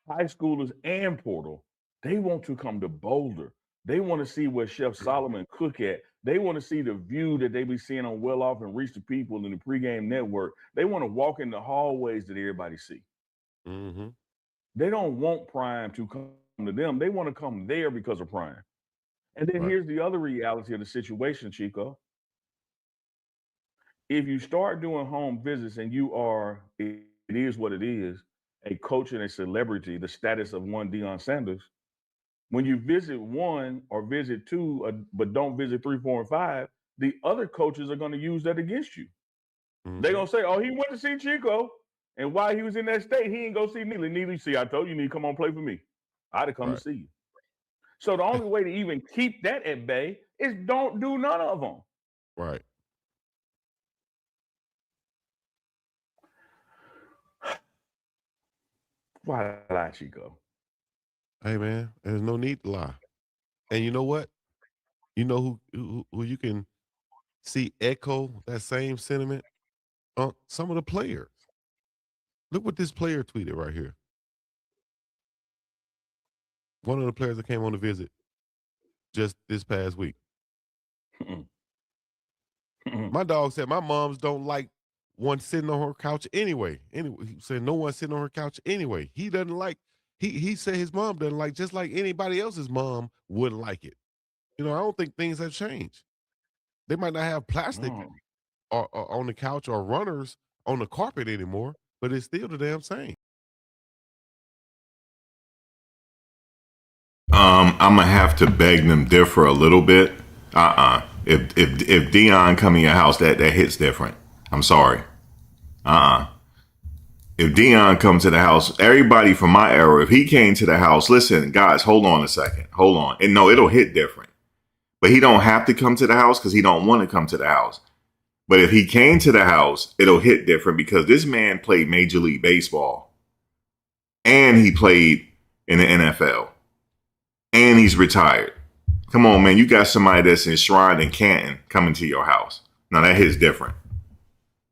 high schoolers, and portal, they want to come to Boulder. They want to see where Chef Solomon cook at. They want to see the view that they be seeing on Well Off and Reach the People in the pregame network. They want to walk in the hallways that everybody see. Mm-hmm. They don't want Prime to come to them. They want to come there because of Prime. And then here's the other reality of the situation, Chico. If you start doing home visits and you are, it is what it is, a coach and a celebrity, the status of one Deion Sanders, when you visit one or visit two, but don't visit 3, 4, and 5, the other coaches are going to use that against you. They're going to say, oh, he went to see Chico, and while he was in that state, he ain't go see Neely. Neely, see, I told you, you need to come on play for me. I'd have come to see you. So the only way to even keep that at bay is don't do none of them. Right. Why lie, Chico? Hey, man, there's no need to lie. And you know what? You know who you can see echo that same sentiment? Some of the players. Look what this player tweeted right here. One of the players that came on the visit just this past week. My dog said my moms don't like one sitting on her couch anyway. Anyway, he said no one sitting on her couch anyway. He doesn't like, he said his mom doesn't like, just like anybody else's mom wouldn't like it. You know, I don't think things have changed. They might not have plastic or on the couch or runners on the carpet anymore, but it's still the damn same. I'm gonna have to beg them differ a little bit. If Deion come in your house, that hits different. I'm sorry. If Deion comes to the house, everybody from my era, if he came to the house, listen, guys, hold on a second. Hold on. And no, it'll hit different. But he don't have to come to the house because he don't want to come to the house. But if he came to the house, it'll hit different because this man played Major League Baseball. And he played in the NFL. And he's retired. Come on, man. You got somebody that's enshrined in Canton coming to your house. Now, that hits different.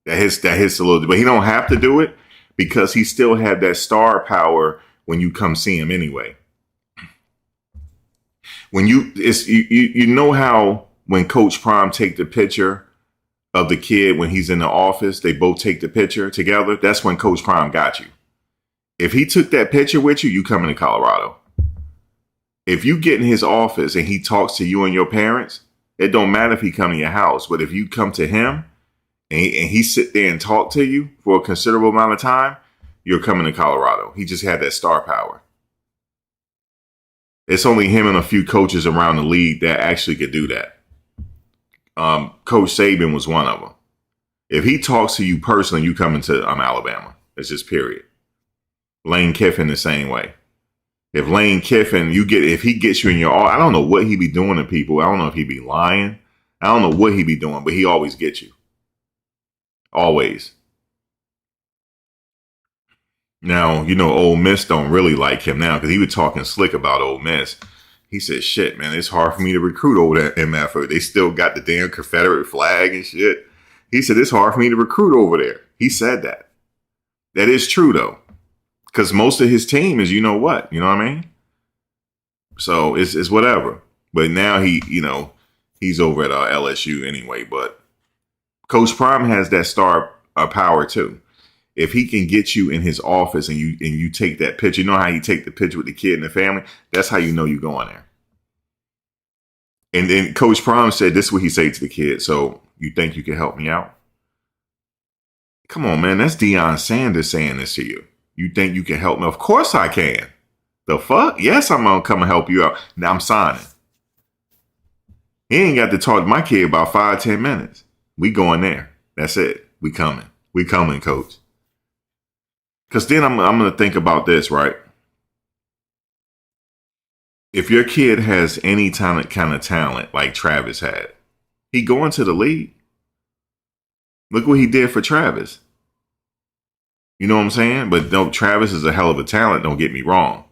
That hits a little bit. But he don't have to do it because he still had that star power when you come see him anyway. When you know how when Coach Prime take the picture of the kid when he's in the office, they both take the picture together. That's when Coach Prime got you. If he took that picture with you, you coming to Colorado. If you get in his office and he talks to you and your parents, it don't matter if he come to your house. But if you come to him and he sit there and talk to you for a considerable amount of time, you're coming to Colorado. He just had that star power. It's only him and a few coaches around the league that actually could do that. Coach Saban was one of them. If he talks to you personally, you come into Alabama. It's just period. Lane Kiffin the same way. If Lane Kiffin, if he gets you in your, I don't know what he be doing to people. I don't know if he be lying. I don't know what he be doing, but he always gets you. Always. Now, Ole Miss don't really like him now because he was talking slick about Ole Miss. He said, shit, man, it's hard for me to recruit over there in MFO. They still got the damn Confederate flag and shit. He said, it's hard for me to recruit over there. He said that. That is true, though. Because most of his team is, you know what I mean? So it's whatever. But now he's over at LSU anyway. But Coach Prime has that star power too. If he can get you in his office and you take that picture, you know how you take the picture with the kid and the family? That's how you know you're going there. And then Coach Prime said, this is what he said to the kid. So you think you can help me out? Come on, man. That's Deion Sanders saying this to you. You think you can help me? Of course I can. The fuck? Yes, I'm going to come and help you out. Now I'm signing. He ain't got to talk to my kid about 5-10 minutes. We going there. That's it. We coming. We coming, coach. Because then I'm going to think about this, right? If your kid has any kind of talent like Travis had, he going to the league. Look what he did for Travis. You know what I'm saying? But no, Travis is a hell of a talent, don't get me wrong.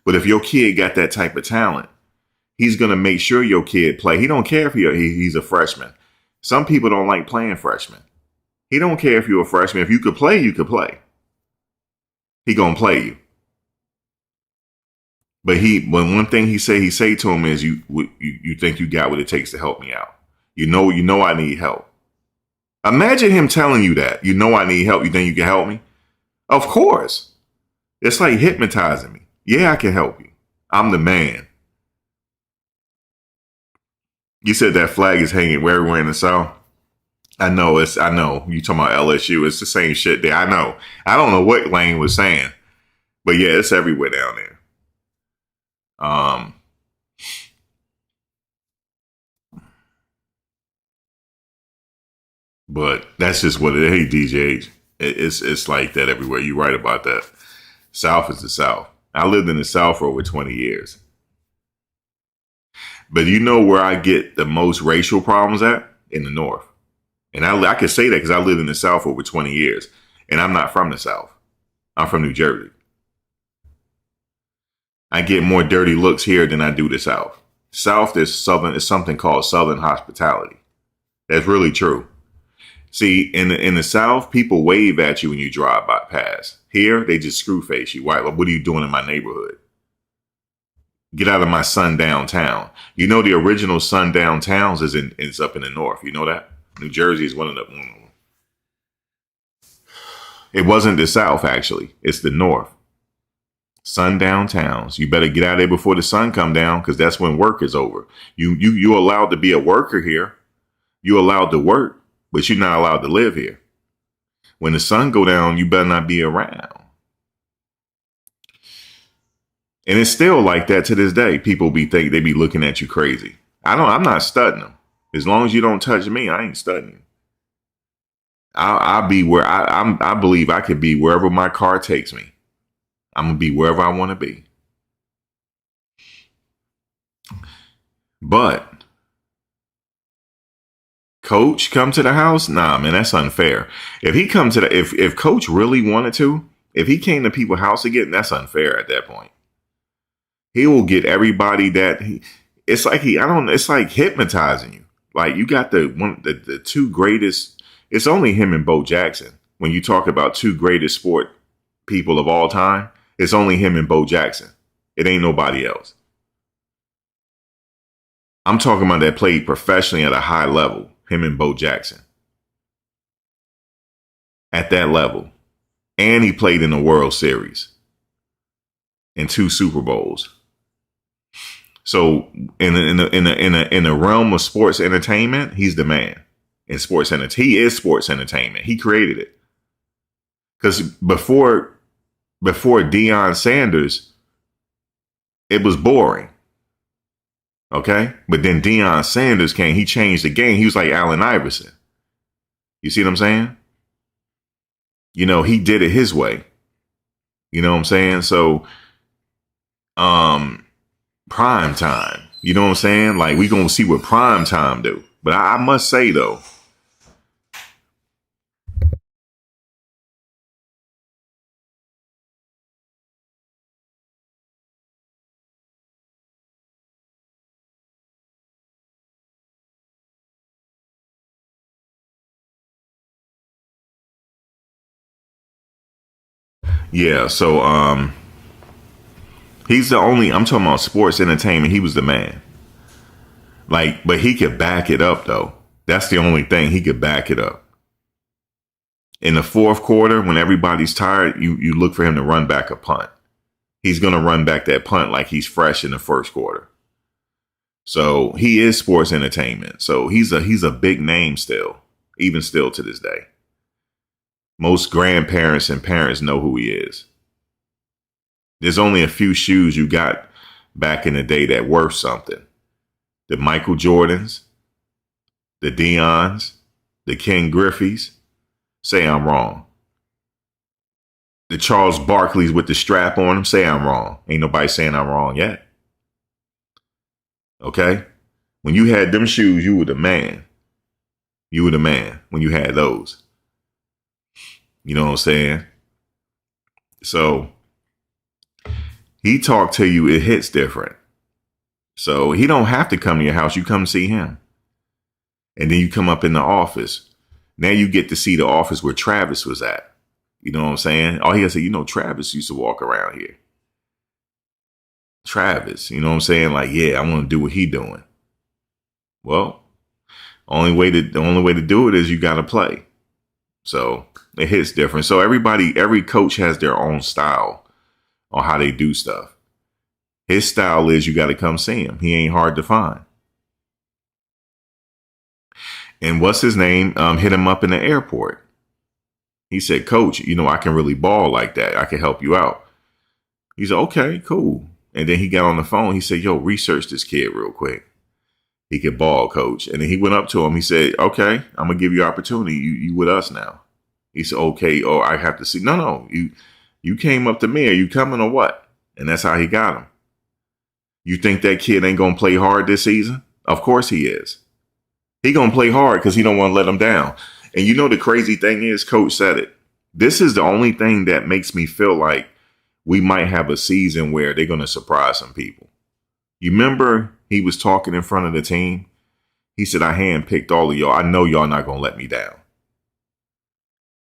But if your kid got that type of talent, he's going to make sure your kid play. He don't care if he's a freshman. Some people don't like playing freshmen. He don't care if you're a freshman. If you could play, you could play. He going to play you. But one thing he say to him is, you think you got what it takes to help me out. You know I need help. Imagine him telling you that. You know I need help. You think you can help me? Of course. It's like hypnotizing me. Yeah, I can help you. I'm the man. You said that flag is hanging everywhere in the South. I know. You talking about LSU. It's the same shit there. I know. I don't know what Lane was saying. But yeah, it's everywhere down there. But that's just what it is. Hey, DJH. It's like that everywhere. You're right about that. South is the South. I lived in the South for over 20 years. But you know where I get the most racial problems at? In the North. And I can say that because I lived in the South for over 20 years. And I'm not from the South. I'm from New Jersey. I get more dirty looks here than I do the South. South is something called Southern hospitality. That's really true. See, in the South, people wave at you when you drive by past. Here, they just screw face you. Why? What are you doing in my neighborhood? Get out of my sundown town. You know the original sundown towns is up in the North. You know that? New Jersey is one of them. It wasn't the South, actually. It's the North. Sundown towns. You better get out of there before the sun come down because that's when work is over. You allowed to be a worker here. You allowed to work. But you're not allowed to live here. When the sun go down, you better not be around. And it's still like that to this day. People they be looking at you crazy. I'm not studying them. As long as you don't touch me, I ain't studying. I'll be where I believe I could be wherever my car takes me. I'm gonna be wherever I want to be. But Coach come to the house? Nah, man, that's unfair. If he come to if Coach really wanted to, if he came to people's house again, that's unfair at that point. He will get everybody it's like hypnotizing you. Like you got the two greatest. It's only him and Bo Jackson. When you talk about two greatest sport people of all time, it's only him and Bo Jackson. It ain't nobody else. I'm talking about that played professionally at a high level. Him and Bo Jackson. at that level. And he played in the World Series and 2 Super Bowls. So in the realm of sports entertainment, he's the man. In sports entertainment, he is sports entertainment. He created it. Because before Deion Sanders, it was boring. Okay? But then Deion Sanders came. He changed the game. He was like Allen Iverson. You see what I'm saying? You know, he did it his way. You know what I'm saying? So, prime time. You know what I'm saying? Like, we going to see what prime time do. But I must say, though, yeah, so he's the only, I'm talking about sports entertainment. He was the man. Like, but he could back it up, though. That's the only thing. He could back it up. In the fourth quarter, when everybody's tired, you look for him to run back a punt. He's going to run back that punt like he's fresh in the first quarter. So he is sports entertainment. So he's a big name still, even still to this day. Most grandparents and parents know who he is. There's only a few shoes you got back in the day that worth something. The Michael Jordans, the Deons, the Ken Griffeys. Say I'm wrong. The Charles Barkleys with the strap on them. Say I'm wrong. Ain't nobody saying I'm wrong yet. Okay? When you had them shoes, you were the man. You were the man when you had those. You know what I'm saying? So he talked to you, it hits different. So he don't have to come to your house. You come see him. And then you come up in the office. Now you get to see the office where Travis was at. You know what I'm saying? All he has to say, you know, Travis used to walk around here. Travis, you know what I'm saying? Like, yeah, I want to do what he doing. Well, the only way to do it is you got to play. So it hits different. So every coach has their own style on how they do stuff. His style is you got to come see him. He ain't hard to find. And what's his name? Hit him up in the airport. He said, Coach, you know, I can really ball like that. I can help you out. He said, okay, cool. And then he got on the phone. He said, yo, research this kid real quick. He could ball, Coach. And then he went up to him. He said, okay, I'm going to give you opportunity. You with us now. He said, okay, oh, I have to see. No, you came up to me. Are you coming or what? And that's how he got him. You think that kid ain't going to play hard this season? Of course he is. He going to play hard because he don't want to let him down. And you know the crazy thing is, Coach said it. This is the only thing that makes me feel like we might have a season where they're going to surprise some people. You remember he was talking in front of the team? He said, I handpicked all of y'all. I know y'all not going to let me down.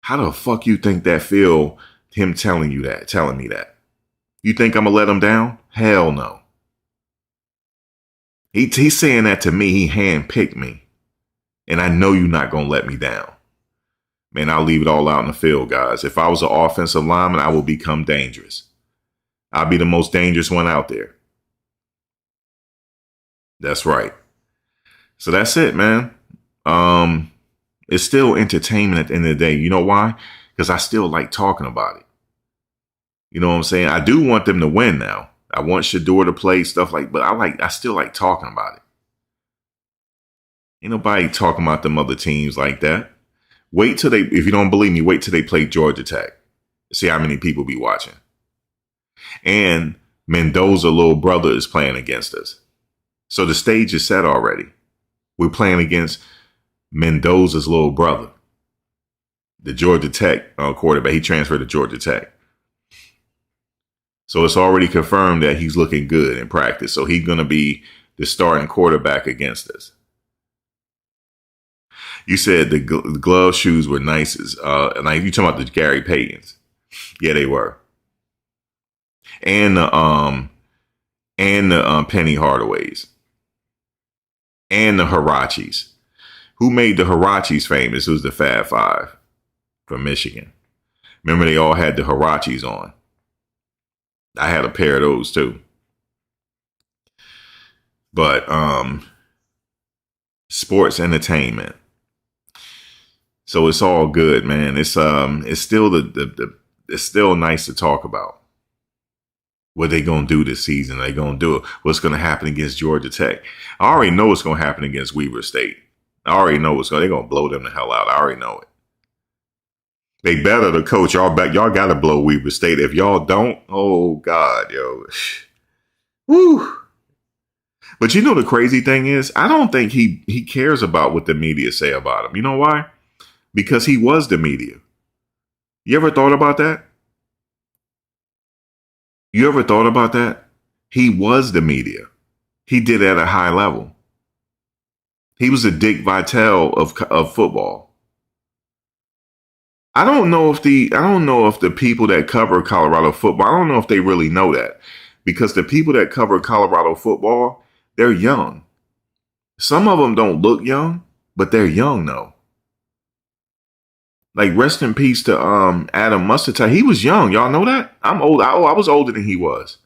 How the fuck you think that feel, him telling me that? You think I'm going to let him down? Hell no. He's saying that to me. He handpicked me. And I know you're not going to let me down. Man, I'll leave it all out in the field, guys. If I was an offensive lineman, I will become dangerous. I'll be the most dangerous one out there. That's right. So that's it, man. It's still entertainment at the end of the day. You know why? Because I still like talking about it. You know what I'm saying? I do want them to win now. I want Shedeur to play stuff but I still like talking about it. Ain't nobody talking about them other teams like that. Wait till if you don't believe me, wait till they play Georgia Tech. See how many people be watching. And Mendoza's little brother is playing against us. So the stage is set already. We're playing against Mendoza's little brother, the Georgia Tech quarterback. He transferred to Georgia Tech. So it's already confirmed that he's looking good in practice. So he's going to be the starting quarterback against us. You said the glove shoes were nicest. And you talking about the Gary Paytons. Yeah, they were. And the Penny Hardaways. And the Hirachis. Who made the Hirachis famous? It was the Fab Five. from Michigan. Remember, they all had the Hirachis on. I had a pair of those too. But sports entertainment. So it's all good, man. It's still it's still nice to talk about. What they gonna do this season? They gonna do it. What's gonna happen against Georgia Tech? I already know what's gonna happen against Weber State. I already know they're gonna blow them the hell out. I already know it. They better the coach. Y'all gotta blow Weber State. If y'all don't, oh God, yo. Woo. But you know the crazy thing is, I don't think he cares about what the media say about him. You know why? Because he was the media. You ever thought about that? You ever thought about that? He was the media. He did it at a high level. He was a Dick Vitale of football. I don't know if the people that cover Colorado football, I don't know if they really know that, because the people that cover Colorado football, they're young. Some of them don't look young, but they're young though. Like, rest in peace to Adam Munsterteiger. He was young. Y'all know that? I'm old. I was older than he was.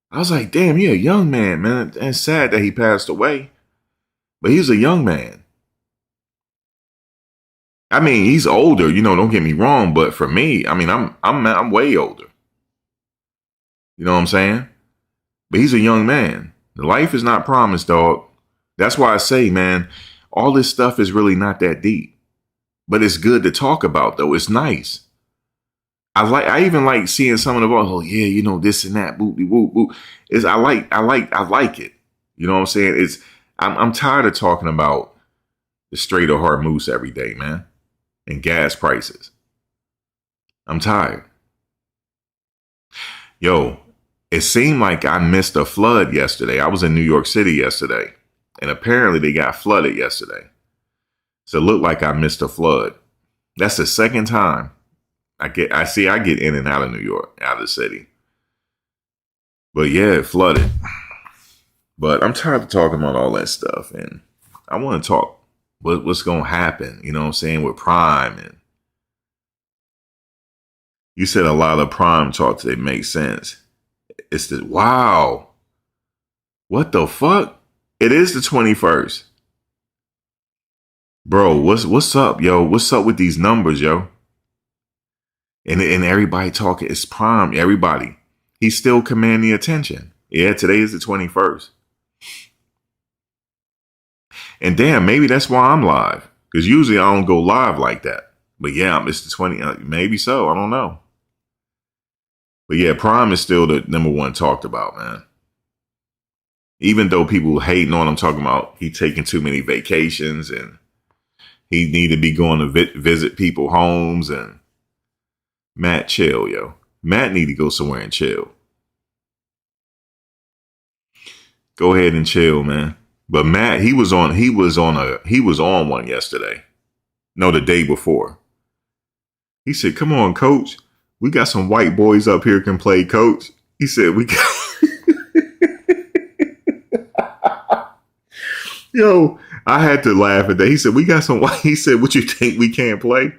I was like, damn, he a young man, man. And it's sad that he passed away. But he's a young man. I mean, he's older, don't get me wrong, but for me, I mean, I'm way older. You know what I'm saying? But he's a young man. Life is not promised, dog. That's why I say, man, all this stuff is really not that deep. But it's good to talk about, though. It's nice. I even like seeing some of the balls. Oh yeah, this and that. Boop boop boop. I like it. You know what I'm saying? I'm tired of talking about the Strait of Hormuz every day, man, and gas prices. I'm tired. Yo, it seemed like I missed a flood yesterday. I was in New York City yesterday, and apparently they got flooded yesterday. So it looked like I missed a flood. That's the second time I get in and out of New York, out of the city. But yeah, it flooded. But I'm tired of talking about all that stuff, and I want to talk what's going to happen, you know what I'm saying, with Prime. And you said a lot of Prime talk today makes sense. It's wow. What the fuck? It is the 21st. Bro, what's up, yo? What's up with these numbers, yo? And everybody talking, it's Prime, everybody. He's still commanding attention. Yeah, today is the 21st. And damn, maybe that's why I'm live. Because usually I don't go live like that. But yeah, it's the 20th. Maybe so, I don't know. But yeah, Prime is still the number one talked about, man. Even though people hating on him, talking about he taking too many vacations and he need to be going to visit people homes. And Matt, chill, yo. Matt need to go somewhere and chill. Go ahead and chill, man. But Matt, he was on one yesterday. No, the day before. He said, "Come on, coach. We got some white boys up here can play coach." He said, "We got." Yo, I had to laugh at that. He said, "We got some white." He said, "What you think we can't play?"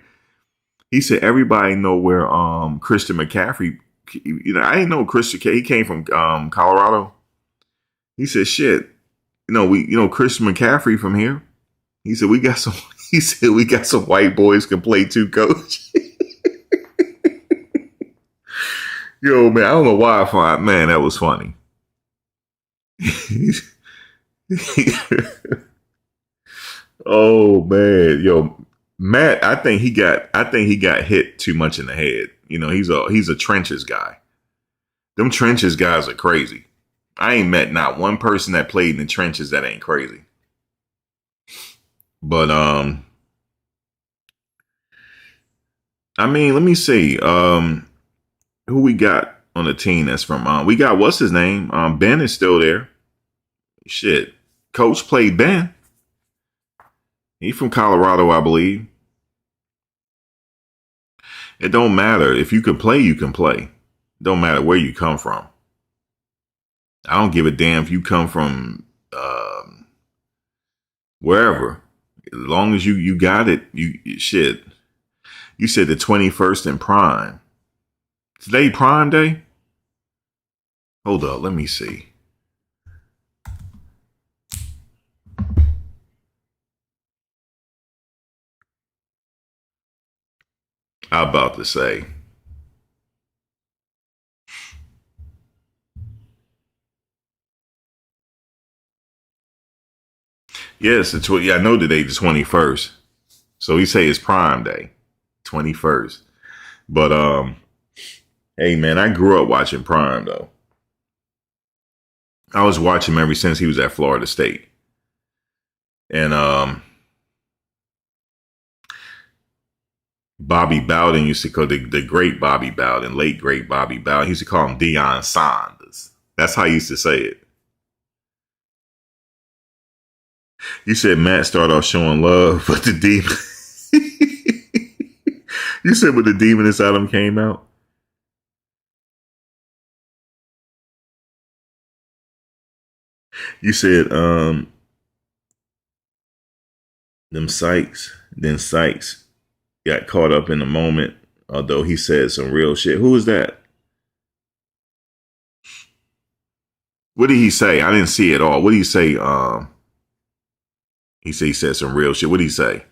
He said, "Everybody know where Christian McCaffrey." I didn't know Christian. He came from Colorado. He said, "Shit, Christian McCaffrey from here." He said, "We got some." He said, "We got some white boys can play too, coach." Yo, man, I don't know why I find, man, that was funny. Oh man, yo, Matt, I think he got hit too much in the head. He's a trenches guy. Them trenches guys are crazy. I ain't met not one person that played in the trenches that ain't crazy. But I mean, let me see. Who we got on the team that's from we got, what's his name? Ben is still there. Shit. Coach played Ben. He from Colorado, I believe. It don't matter. If you can play, you can play. It don't matter where you come from. I don't give a damn if you come from wherever. As long as you got it, you shit. You said the 21st in Prime. Today Prime Day? Hold up, let me see. I'm about to say. Yes, I know today the 21st. So he say it's Prime Day, 21st. But hey man, I grew up watching Prime though. I was watching him ever since he was at Florida State. And Bobby Bowden used to call the great Bobby Bowden, late great Bobby Bowden. He used to call him Deion Sanders. That's how he used to say it. You said Matt started off showing love, but the demon. You said when the demon inside him came out. You said Sykes got caught up in the moment, although he said some real shit. Who was that? What did he say? I didn't see it all. What did he say? He said some real shit. What did he say?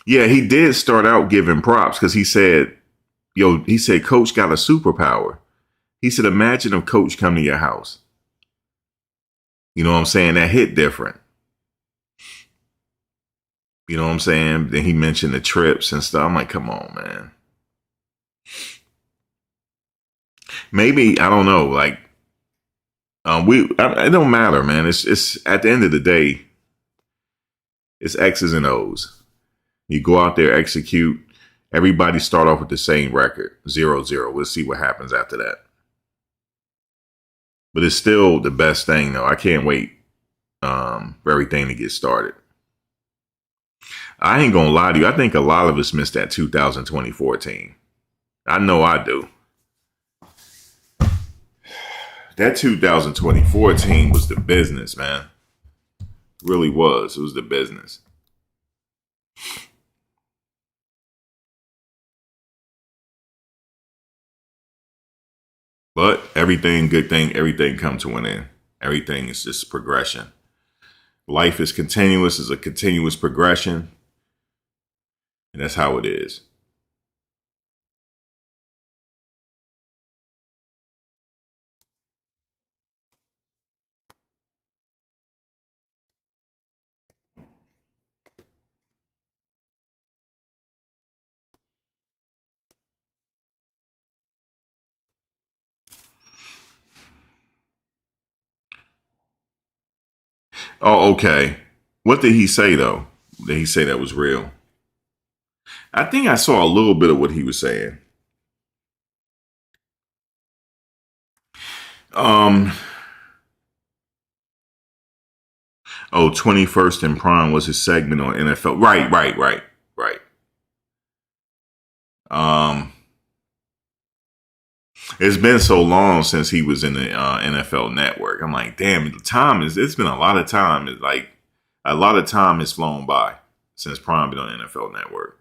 Yeah, he did start out giving props because he said, Coach got a superpower. He said, imagine if Coach come to your house. You know what I'm saying? That hit different. You know what I'm saying? Then he mentioned the trips and stuff. I'm like, come on, man. Maybe, I don't know. Like, it don't matter, man. It's at the end of the day, it's X's and O's. You go out there, execute. Everybody start off with the same record, 0-0. We'll see what happens after that. But it's still the best thing, though. I can't wait for everything to get started. I ain't going to lie to you. I think a lot of us missed that 2020-14. I know I do. That 2020-14 was the business, man. It really was. It was the business. But everything comes to an end. Everything is just progression. Life is continuous, is a continuous progression. And that's how it is. Oh, okay. What did he say, though? Did he say that was real? I think I saw a little bit of what he was saying. Oh, 21st in Prime was his segment on NFL. Right. It's been so long since he was in the NFL Network. I'm like, damn, it's been a lot of time. It's like a lot of time has flown by since Prime been on NFL Network.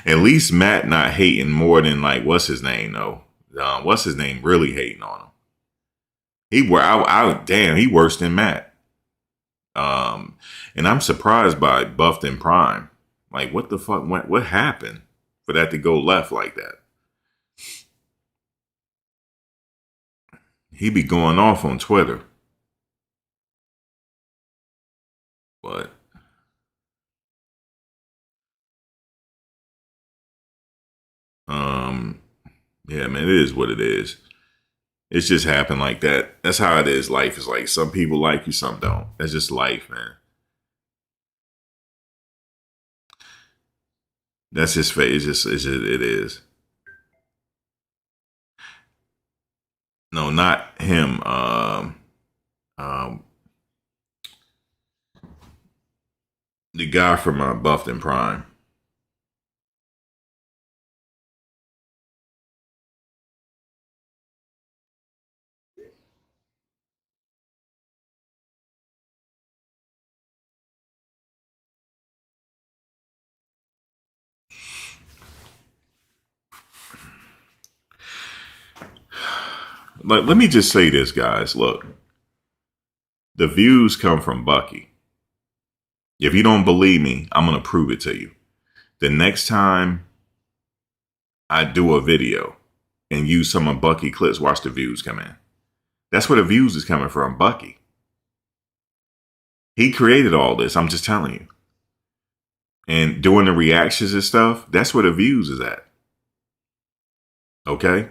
At least Matt not hating more than like, what's his name though? What's his name really hating on him? He worse than Matt. And I'm surprised by Buffed in Prime. Like, what the fuck? What happened for that to go left like that? He be going off on Twitter. But yeah, man, it is what it is. It's just happened like that. That's how it is. Life is like some people like you, some don't. That's just life, man. That's his face. It is. No, not him. The guy from Buffed in Prime. let me just say this, guys. Look, the views come from Bucky. If you don't believe me, I'm going to prove it to you. The next time I do a video and use some of Bucky clips, watch the views come in. That's where the views is coming from, Bucky. He created all this, I'm just telling you. And doing the reactions and stuff, that's where the views is at. Okay?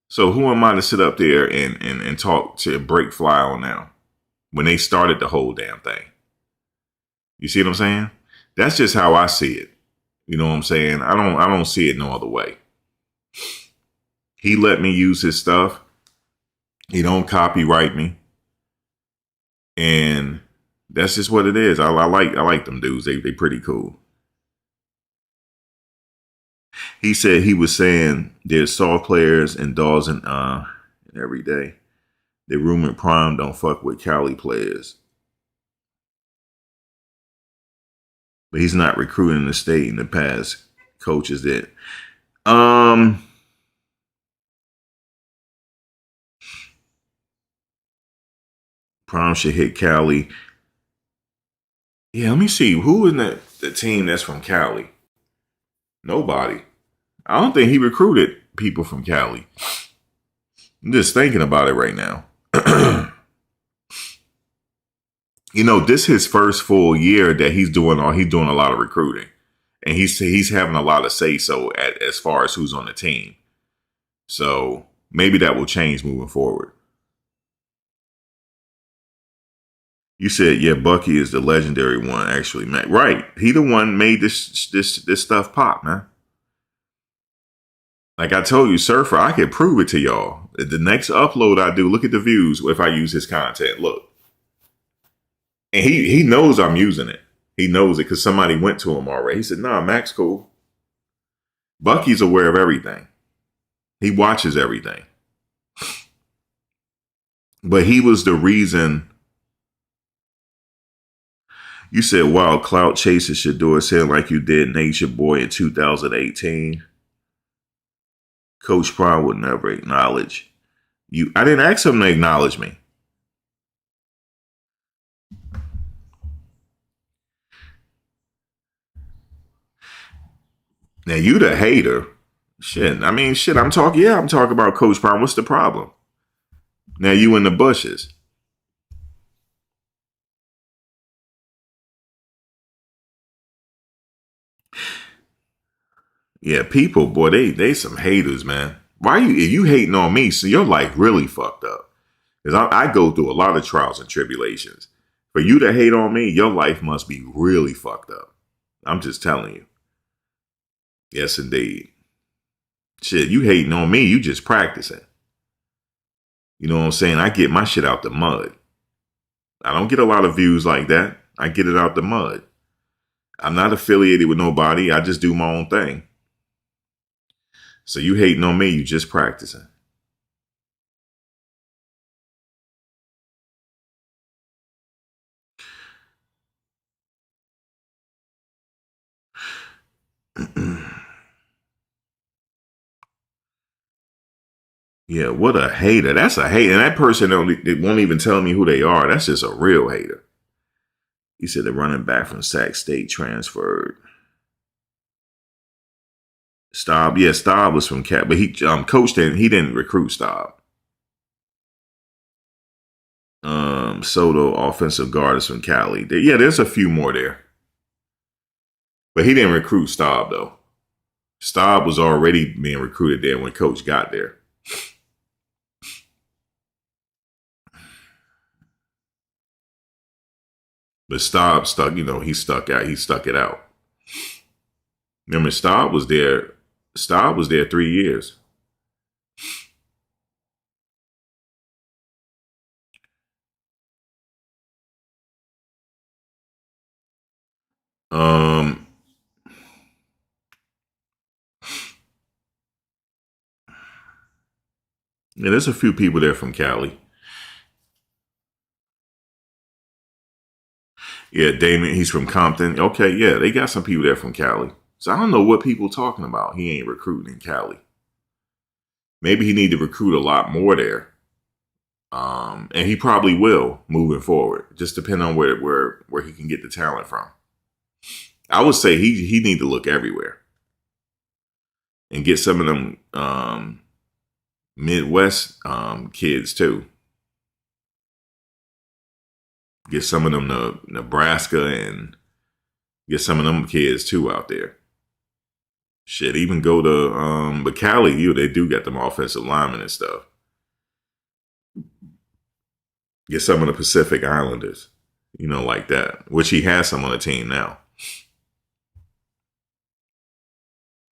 So who am I to sit up there and talk to break fly on now when they started the whole damn thing? You see what I'm saying? That's just how I see it. You know what I'm saying? I don't see it no other way. He let me use his stuff. He don't copyright me. And that's just what it is. I like them dudes. They pretty cool. He said he was saying there's soft players and dogs and every day. The room and prime don't fuck with Cali players. But he's not recruiting the state in the past. Coaches did. Prime should hit Cali. Yeah, let me see. Who is the team that's from Cali? Nobody. I don't think he recruited people from Cali. I'm just thinking about it right now. You know, this is his first full year that he's doing a lot of recruiting. And he's having a lot of say so as far as who's on the team. So maybe that will change moving forward. You said, yeah, Bucky is the legendary one, actually, man. Right. He the one made this stuff pop, man. Like I told you, Surfer, I can prove it to y'all. The next upload I do, look at the views if I use his content. Look. And he knows I'm using it. He knows it because somebody went to him already. He said, nah, Max cool. Bucky's aware of everything. He watches everything. But he was the reason. You said, wow, clout chases Shedeur saying like you did Nature Boy in 2018. Coach Prime would never acknowledge you. I didn't ask him to acknowledge me. Now you the hater. Shit. I mean, shit, I'm talking about Coach Prime. What's the problem? Now you in the bushes. Yeah, people, boy, they some haters, man. Why if you hating on me, so your life really fucked up. Because I go through a lot of trials and tribulations. For you to hate on me, your life must be really fucked up. I'm just telling you. Yes, indeed. Shit, you hating on me, you just practicing. You know what I'm saying? I get my shit out the mud. I don't get a lot of views like that. I get it out the mud. I'm not affiliated with nobody. I just do my own thing. So you hating on me, you just practicing. Yeah, what a hater. That's a hater. And that person it won't even tell me who they are. That's just a real hater. He said the running back from Sac State transferred. Staub. Yeah, Staub was from Cat, but he coached and he didn't recruit Staub. Soto, offensive guard, is from Cali. Yeah, there's a few more there. But he didn't recruit Staub, though. Staub was already being recruited there when Coach got there. But Staub stuck, he stuck out. He stuck it out. Remember, Staub was there 3 years. Yeah, there's a few people there from Cali. Yeah, Damon, he's from Compton. Okay, yeah, they got some people there from Cali. So I don't know what people talking about. He ain't recruiting in Cali. Maybe he need to recruit a lot more there. And he probably will moving forward. Just depend on where he can get the talent from. I would say he need to look everywhere and get some of them Midwest kids too. Get some of them to Nebraska and get some of them kids too out there. Shit, even go to but Cali, they do got them offensive linemen and stuff. Get some of the Pacific Islanders, like that, which he has some on the team now.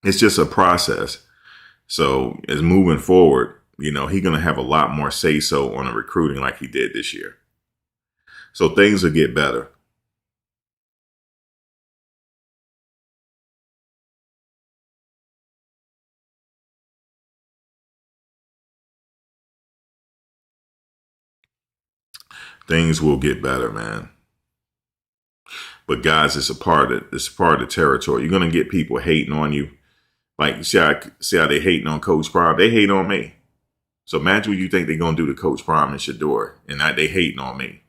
It's just a process. So as moving forward, he's going to have a lot more say-so on the recruiting like he did this year. So things will get better. Things will get better, man. But guys, it's a part of the territory. You're gonna get people hating on you. Like, see how they hating on Coach Prime? They hate on me. So imagine what you think they're gonna do to Coach Prime and Shedeur, and they hating on me.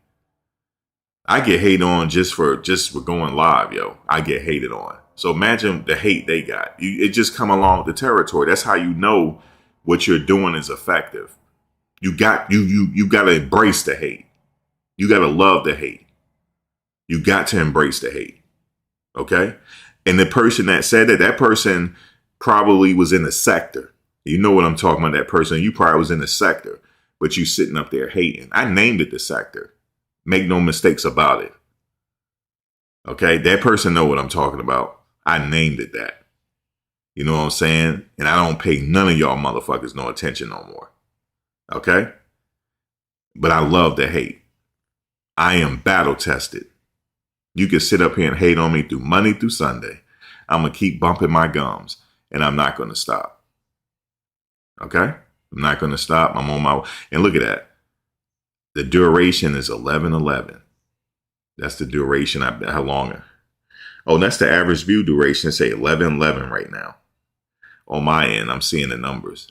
I get hated on just for going live, yo. I get hated on. So imagine the hate they got. It just come along with the territory. That's how you know what you're doing is effective. You got to embrace the hate. You got to love the hate. You got to embrace the hate. Okay? And the person that said that person probably was in the sector. You know what I'm talking about, that person. You probably was in the sector, but you sitting up there hating. I named it the sector. Make no mistakes about it. Okay? That person know what I'm talking about. I named it that. You know what I'm saying? And I don't pay none of y'all motherfuckers no attention no more. Okay? But I love the hate. I am battle tested. You can sit up here and hate on me through Monday through Sunday. I'm going to keep bumping my gums, and I'm not going to stop. Okay? I'm not going to stop. I'm on my way. And look at that. The duration is 11:11. That's the duration. How long? Oh, that's the average view duration. Say 11:11 right now. On my end, I'm seeing the numbers.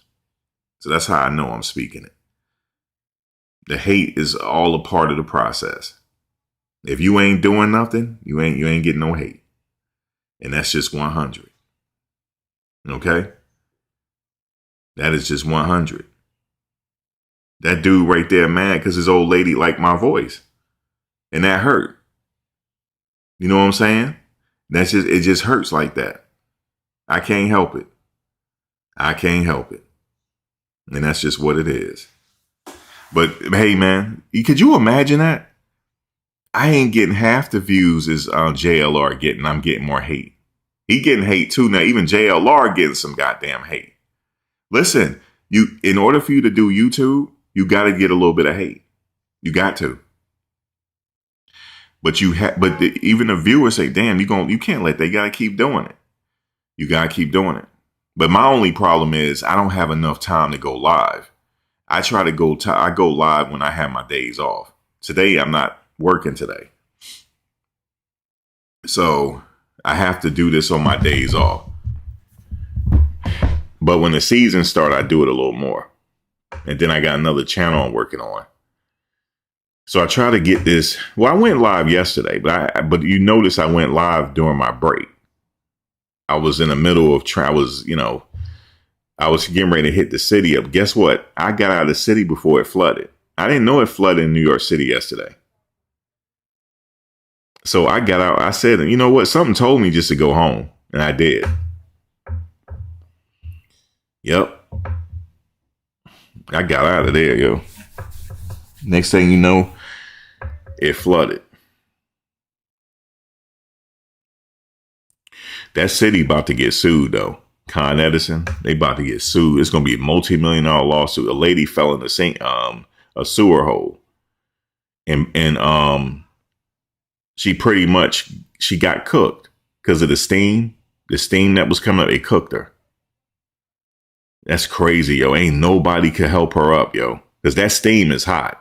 So that's how I know I'm speaking it. The hate is all a part of the process. If you ain't doing nothing, you ain't getting no hate. And that's just 100. Okay? That is just 100. That dude right there mad because his old lady liked my voice. And that hurt. You know what I'm saying? It just hurts like that. I can't help it. I can't help it. And that's just what it is. But hey, man, could you imagine that? I ain't getting half the views as JLR getting. I'm getting more hate. He getting hate too now. Even JLR getting some goddamn hate. Listen, in order for you to do YouTube, you got to get a little bit of hate. You got to. But even the viewers say, "Damn, you can't let that. You got to keep doing it. You got to keep doing it." But my only problem is I don't have enough time to go live. I try to I go live when I have my days off. Today, I'm not working today. So I have to do this on my days off. But when the season starts, I do it a little more. And then I got another channel I'm working on. So I try to get this. Well, I went live yesterday, but you notice I went live during my break. I was in the middle of I was getting ready to hit the city up. Guess what? I got out of the city before it flooded. I didn't know it flooded in New York City yesterday. So I got out. I said, you know what? Something told me just to go home. And I did. Yep. I got out of there, yo. Next thing you know, it flooded. That city about to get sued, though. Con Edison, they about to get sued. It's going to be a multi-million-dollar lawsuit. A lady fell in a sewer hole. And she got cooked because of the steam. The steam that was coming up, it cooked her. That's crazy, yo. Ain't nobody could help her up, yo. Because that steam is hot.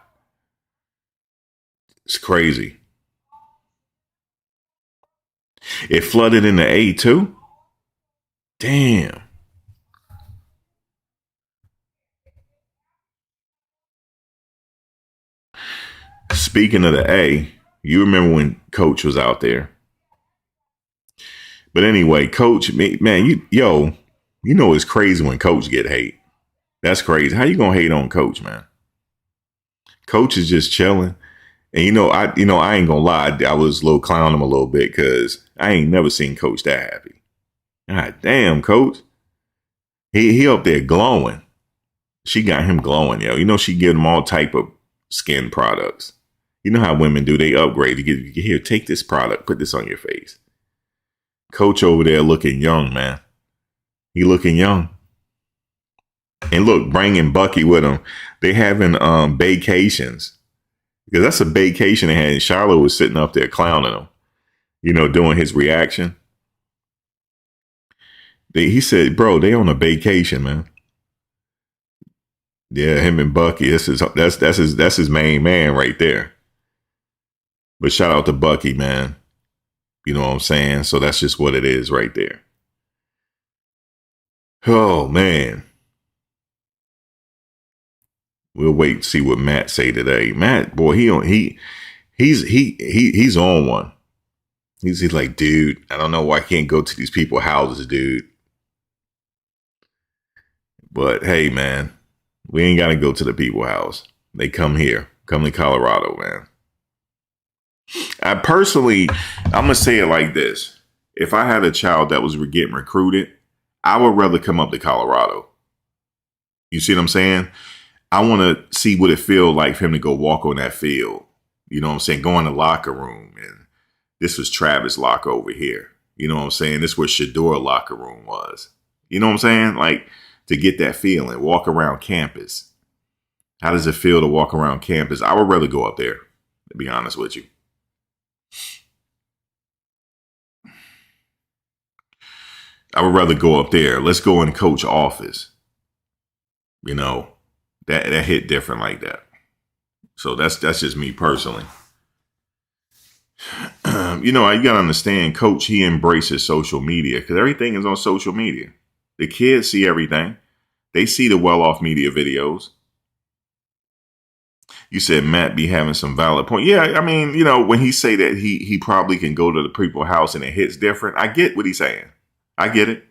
It's crazy. It flooded in the A too? Damn. speaking of the A, you remember when Coach was out there. But anyway, Coach, man, you know it's crazy when Coach get hate. That's crazy. How you gonna hate on Coach, man? Coach is just chilling. And I ain't gonna lie, I was a little clowning him a little bit because I ain't never seen Coach that happy. God damn, Coach. He up there glowing. She got him glowing, yo. She give him all type of skin products. You know how women do, they upgrade. You get here, take this product, put this on your face. Coach over there looking young, man. He looking young. And look, bringing Bucky with him. They having vacations. Because that's a vacation they had. And Charlotte was sitting up there clowning him, doing his reaction. He said, bro, they on a vacation, man. Yeah, him and Bucky. That's his main man right there. But shout out to Bucky, man. You know what I'm saying? So that's just what it is right there. Oh, man. We'll wait and see what Matt say today. Matt, boy, he's on one. He's like, dude, I don't know why I can't go to these people's houses, dude. But hey, man, we ain't got to go to the people's house. They come here. Come to Colorado, man. I'm going to say it like this. If I had a child that was getting recruited, I would rather come up to Colorado. You see what I'm saying? I want to see what it feels like for him to go walk on that field. You know what I'm saying? Go in the locker room. And this was Travis' locker over here. You know what I'm saying? This was Shedeur locker room was. You know what I'm saying? Like, to get that feeling, walk around campus. How does it feel to walk around campus? I would rather go up there, to be honest with you. I would rather go up there. Let's go in Coach's office. That hit different like that. So that's just me personally. You got to understand, Coach, he embraces social media because everything is on social media. The kids see everything. They see the well-off media videos. You said Matt be having some valid point. Yeah, I mean, when he say that he probably can go to the people's house and it hits different, I get what he's saying. I get it.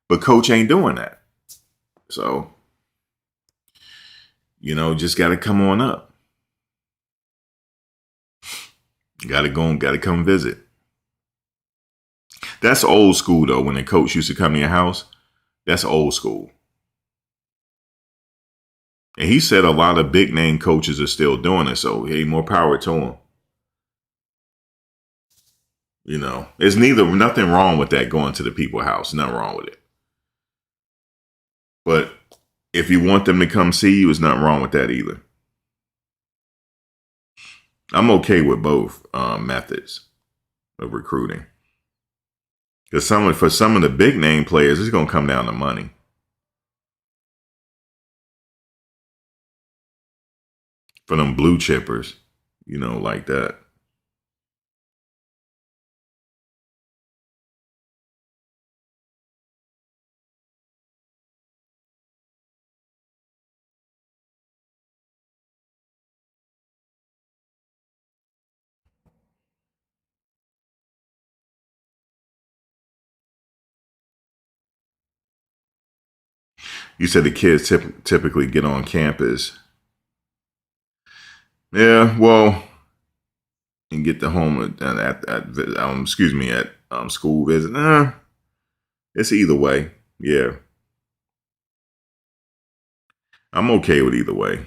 But Coach ain't doing that. So, just got to come on up. Got to go, got to come visit. That's old school, though, when the coach used to come to your house. That's old school. And he said a lot of big name coaches are still doing it. So, hey, more power to him. There's nothing wrong with that, going to the people's house. Nothing wrong with it. But if you want them to come see you, there's nothing wrong with that either. I'm okay with both methods of recruiting. Because for some of the big name players, it's going to come down to money. For them blue chippers, like that. You said the kids typically get on campus. Yeah, well, and get the home at school visit. It's either way. Yeah, I'm okay with either way.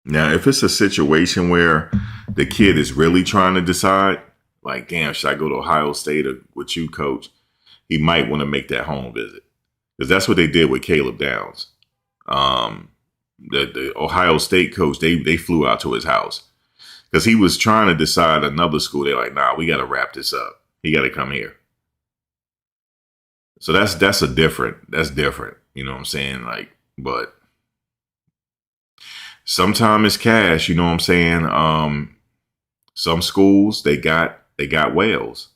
Now, if it's a situation where the kid is really trying to decide, like, damn, should I go to Ohio State or with you, Coach? He might want to make that home visit. Because that's what they did with Caleb Downs. The Ohio State coach, they flew out to his house. Because he was trying to decide another school. They're like, nah, we got to wrap this up. He got to come here. So that's different. You know what I'm saying? Like, but sometimes it's cash, you know what I'm saying? Some schools, they got whales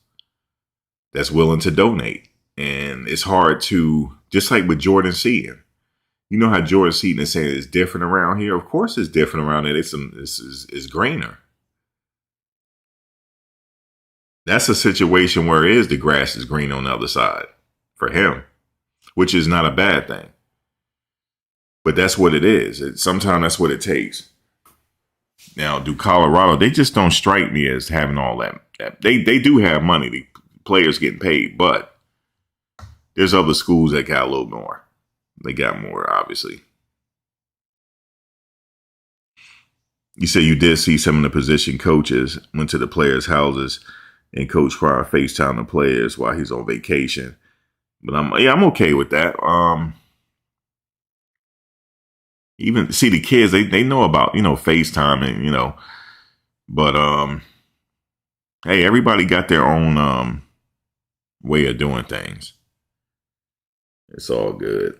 that's willing to donate. And it's hard to, just like with Jordan Seaton. You know how Jordan Seaton is saying it's different around here? Of course it's different around there. It's greener. That's a situation where the grass is green on the other side for him, which is not a bad thing. But that's what it is. Sometimes that's what it takes. Now, do Colorado, they just don't strike me as having all that. They do have money, the players getting paid, but there's other schools that got a little more. They got more, obviously. You say you did see some of the position coaches went to the players' houses and Coach Pryor FaceTime the players while he's on vacation. But I'm okay with that. Even see the kids, they know about, FaceTime and, but hey, everybody got their own way of doing things. It's all good.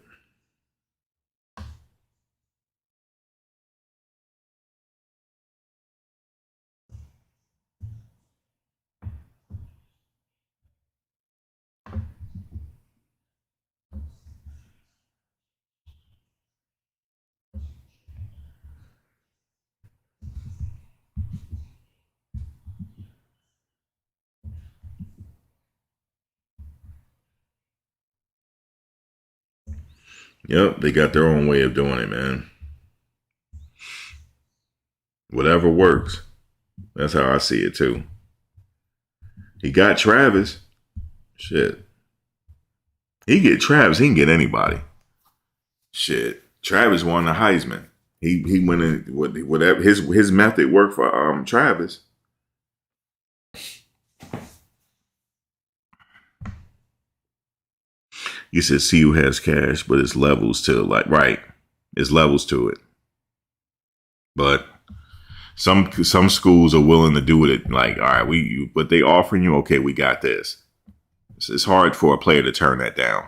Yep, they got their own way of doing it, man. Whatever works. That's how I see it, too. He got Travis. Shit. He get Travis. He can get anybody. Shit. Travis won the Heisman. He went in whatever his method worked for Travis. You said see who has cash, but it's levels to right. It's levels to it. But some schools are willing to do it like, all right, but they offering you, okay, we got this. It's hard for a player to turn that down.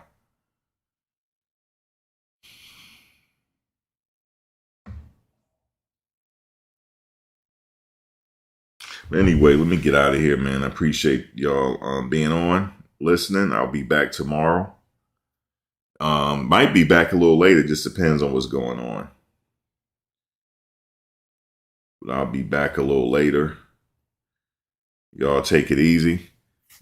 Anyway, let me get out of here, man. I appreciate y'all being on, listening. I'll be back tomorrow. Might be back a little later. Just depends on what's going on. But I'll be back a little later. Y'all take it easy.